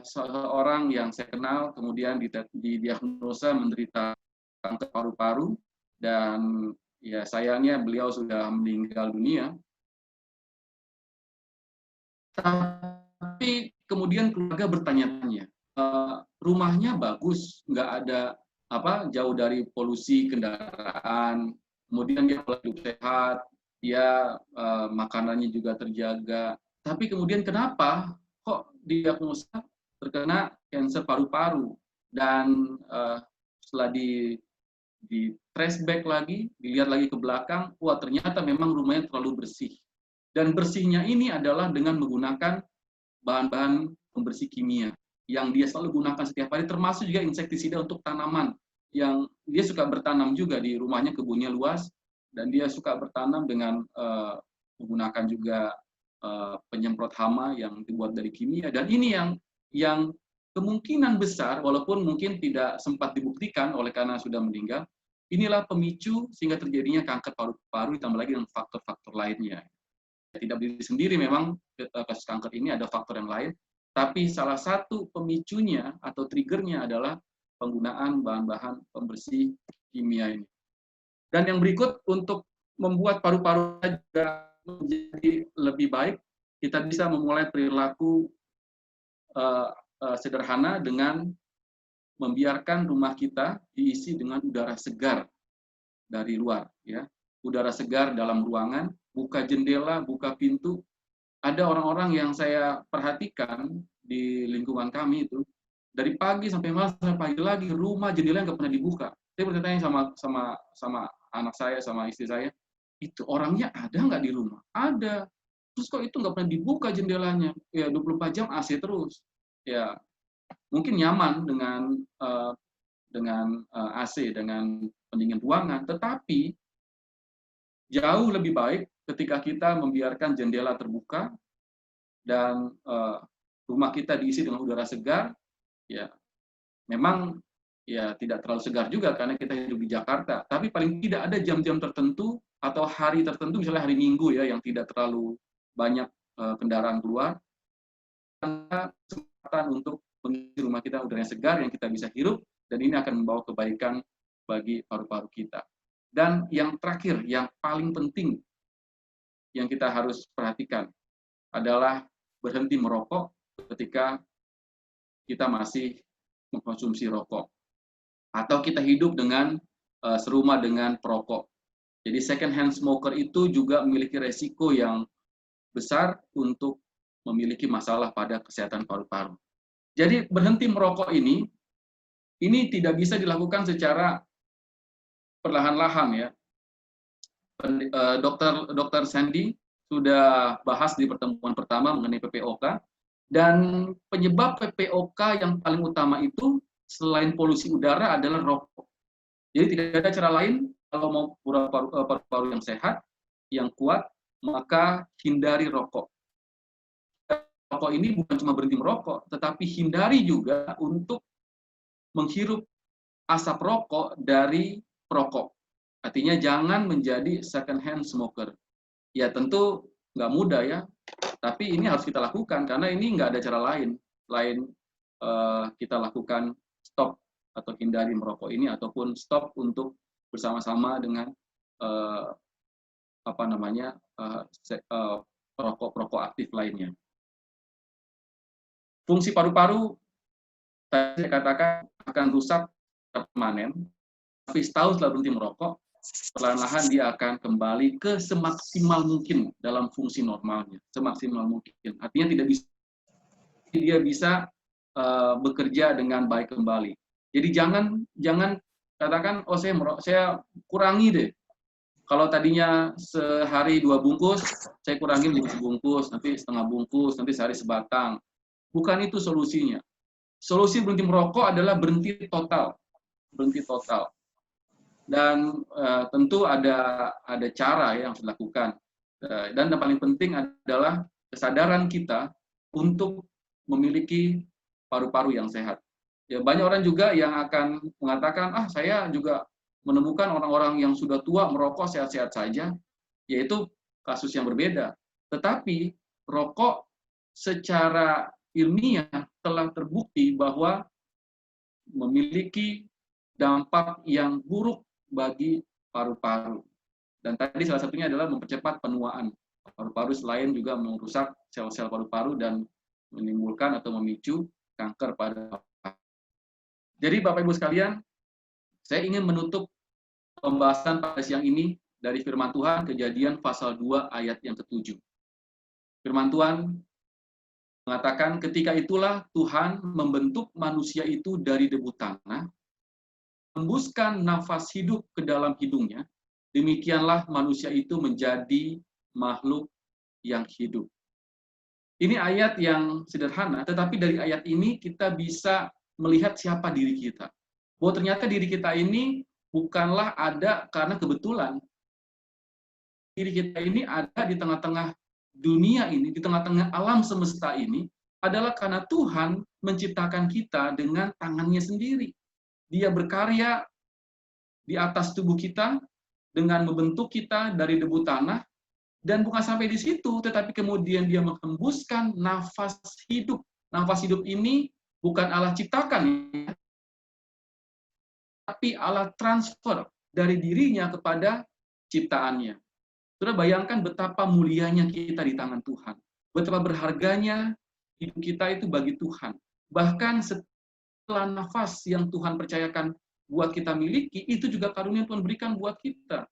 seorang yang saya kenal kemudian didiagnosa menderita kanker paru-paru, dan ya sayangnya beliau sudah meninggal dunia. Tapi kemudian keluarga bertanya-tanya, rumahnya bagus, nggak ada jauh dari polusi kendaraan, kemudian dia pola hidup sehat, dia makanannya juga terjaga. Tapi kemudian kenapa kok diagnosa terkena kanker paru-paru? Dan setelah di trace back lagi, dilihat lagi ke belakang, wah ternyata memang rumahnya terlalu bersih. Dan bersihnya ini adalah dengan menggunakan bahan-bahan pembersih kimia yang dia selalu gunakan setiap hari, termasuk juga insektisida untuk tanaman, yang dia suka bertanam juga di rumahnya, kebunnya luas, dan dia suka bertanam dengan menggunakan juga penyemprot hama yang dibuat dari kimia. Dan ini yang kemungkinan besar, walaupun mungkin tidak sempat dibuktikan oleh karena sudah meninggal, inilah pemicu sehingga terjadinya kanker paru-paru, ditambah lagi dengan faktor-faktor lainnya. Tidak berdiri sendiri, memang kasus kanker ini ada faktor yang lain, tapi salah satu pemicunya atau triggernya adalah penggunaan bahan-bahan pembersih kimia ini. Dan yang berikut, untuk membuat paru-paru juga menjadi lebih baik, kita bisa memulai perilaku sederhana dengan membiarkan rumah kita diisi dengan udara segar dari luar, ya. Udara segar dalam ruangan, buka jendela, buka pintu. Ada orang-orang yang saya perhatikan di lingkungan kami itu, dari pagi sampai malam sampai pagi lagi, rumah jendela nggak pernah dibuka. Saya bertanya sama anak saya, sama istri saya, itu orangnya ada nggak di rumah? Ada. Terus kok itu nggak pernah dibuka jendelanya? Ya 24 jam AC terus. Ya mungkin nyaman dengan AC, dengan pendingin ruangan, tetapi jauh lebih baik ketika kita membiarkan jendela terbuka dan rumah kita diisi dengan udara segar. Ya, memang ya tidak terlalu segar juga karena kita hidup di Jakarta, tapi paling tidak ada jam-jam tertentu atau hari tertentu, misalnya hari Minggu ya, yang tidak terlalu banyak kendaraan keluar, kesempatan untuk mengisi rumah kita udara segar yang kita bisa hirup, dan ini akan membawa kebaikan bagi paru-paru kita. Dan yang terakhir, yang paling penting yang kita harus perhatikan adalah berhenti merokok ketika kita masih mengkonsumsi rokok, atau kita hidup dengan serumah dengan perokok. Jadi second hand smoker itu juga memiliki resiko yang besar untuk memiliki masalah pada kesehatan paru-paru. Jadi berhenti merokok ini tidak bisa dilakukan secara perlahan-lahan ya. Dokter Sandy sudah bahas di pertemuan pertama mengenai PPOK, dan penyebab PPOK yang paling utama itu selain polusi udara adalah rokok. Jadi tidak ada cara lain kalau mau paru-paru yang sehat, yang kuat, maka hindari rokok. Rokok ini bukan cuma berhenti merokok, tetapi hindari juga untuk menghirup asap rokok dari perokok. Artinya jangan menjadi second hand smoker. Ya tentu nggak mudah ya, tapi ini harus kita lakukan karena ini nggak ada cara lain kita lakukan stop atau hindari merokok ini, ataupun stop untuk bersama-sama dengan apa namanya perokok aktif lainnya. Fungsi paru-paru tadi saya katakan akan rusak permanen, tapi setahun setelah berhenti merokok, perlahan-lahan dia akan kembali ke semaksimal mungkin dalam fungsi normalnya, semaksimal mungkin. Artinya tidak bisa dia bisa bekerja dengan baik kembali. Jadi jangan katakan, oh saya kurangi deh. Kalau tadinya sehari 2 bungkus, saya kurangi menjadi sebungkus, nanti setengah bungkus, nanti sehari sebatang. Bukan itu solusinya. Solusi berhenti merokok adalah berhenti total. Berhenti total. Dan tentu ada cara yang harus dilakukan. Dan yang paling penting adalah kesadaran kita untuk memiliki paru-paru yang sehat. Ya, banyak orang juga yang akan mengatakan, saya juga menemukan orang-orang yang sudah tua merokok sehat-sehat saja, yaitu kasus yang berbeda. Tetapi rokok secara ilmiah telah terbukti bahwa memiliki dampak yang buruk bagi paru-paru. Dan tadi salah satunya adalah mempercepat penuaan paru-paru, selain juga merusak sel-sel paru-paru dan menimbulkan atau memicu kanker pada paru. Jadi Bapak Ibu sekalian, saya ingin menutup pembahasan pada siang ini dari firman Tuhan, Kejadian pasal 2 ayat yang ke-7. Firman Tuhan mengatakan, ketika itulah Tuhan membentuk manusia itu dari debu tanah, hembuskan nafas hidup ke dalam hidungnya, demikianlah manusia itu menjadi makhluk yang hidup. Ini ayat yang sederhana, tetapi dari ayat ini kita bisa melihat siapa diri kita. Bahwa ternyata diri kita ini bukanlah ada karena kebetulan. Diri kita ini ada di tengah-tengah dunia ini, di tengah-tengah alam semesta ini, adalah karena Tuhan menciptakan kita dengan tangannya sendiri. Dia berkarya di atas tubuh kita dengan membentuk kita dari debu tanah, dan bukan sampai di situ, tetapi kemudian dia menghembuskan nafas hidup. Nafas hidup ini bukan Allah ciptakan, tapi Allah transfer dari dirinya kepada ciptaannya. Sudah bayangkan betapa mulianya kita di tangan Tuhan. Betapa berharganya hidup kita itu bagi Tuhan. Bahkan setelah nafas yang Tuhan percayakan buat kita miliki, itu juga karunia Tuhan berikan buat kita.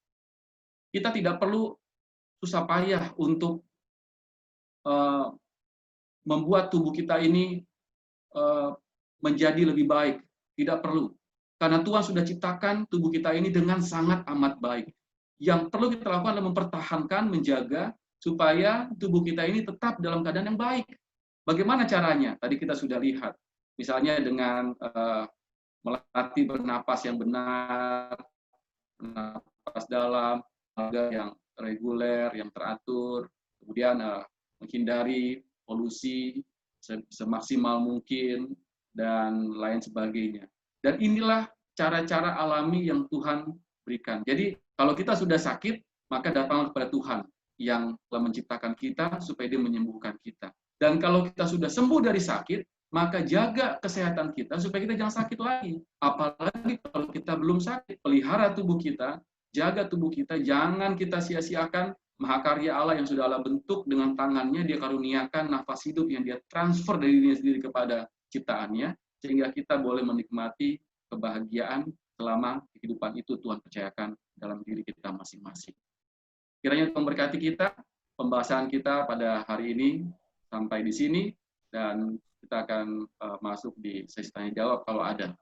Kita tidak perlu susah payah untuk membuat tubuh kita ini menjadi lebih baik. Tidak perlu. Karena Tuhan sudah ciptakan tubuh kita ini dengan sangat amat baik. Yang perlu kita lakukan adalah mempertahankan, menjaga, supaya tubuh kita ini tetap dalam keadaan yang baik. Bagaimana caranya? Tadi kita sudah lihat. Misalnya dengan melatih bernapas yang benar, bernapas dalam, yang reguler, yang teratur, kemudian menghindari polusi semaksimal mungkin, dan lain sebagainya. Dan inilah cara-cara alami yang Tuhan berikan. Jadi kalau kita sudah sakit, maka datanglah kepada Tuhan yang telah menciptakan kita supaya dia menyembuhkan kita. Dan kalau kita sudah sembuh dari sakit, maka jaga kesehatan kita supaya kita jangan sakit lagi. Apalagi kalau kita belum sakit, pelihara tubuh kita, jaga tubuh kita, jangan kita sia-siakan mahakarya Allah yang sudah Allah bentuk dengan tangannya, dia karuniakan nafas hidup yang dia transfer dari dirinya sendiri kepada ciptaannya, sehingga kita boleh menikmati kebahagiaan selama kehidupan itu Tuhan percayakan dalam diri kita masing-masing. Kiranya Tuhan berkati kita, pembahasan kita pada hari ini sampai di sini, dan kita akan masuk di sesi tanya jawab kalau ada.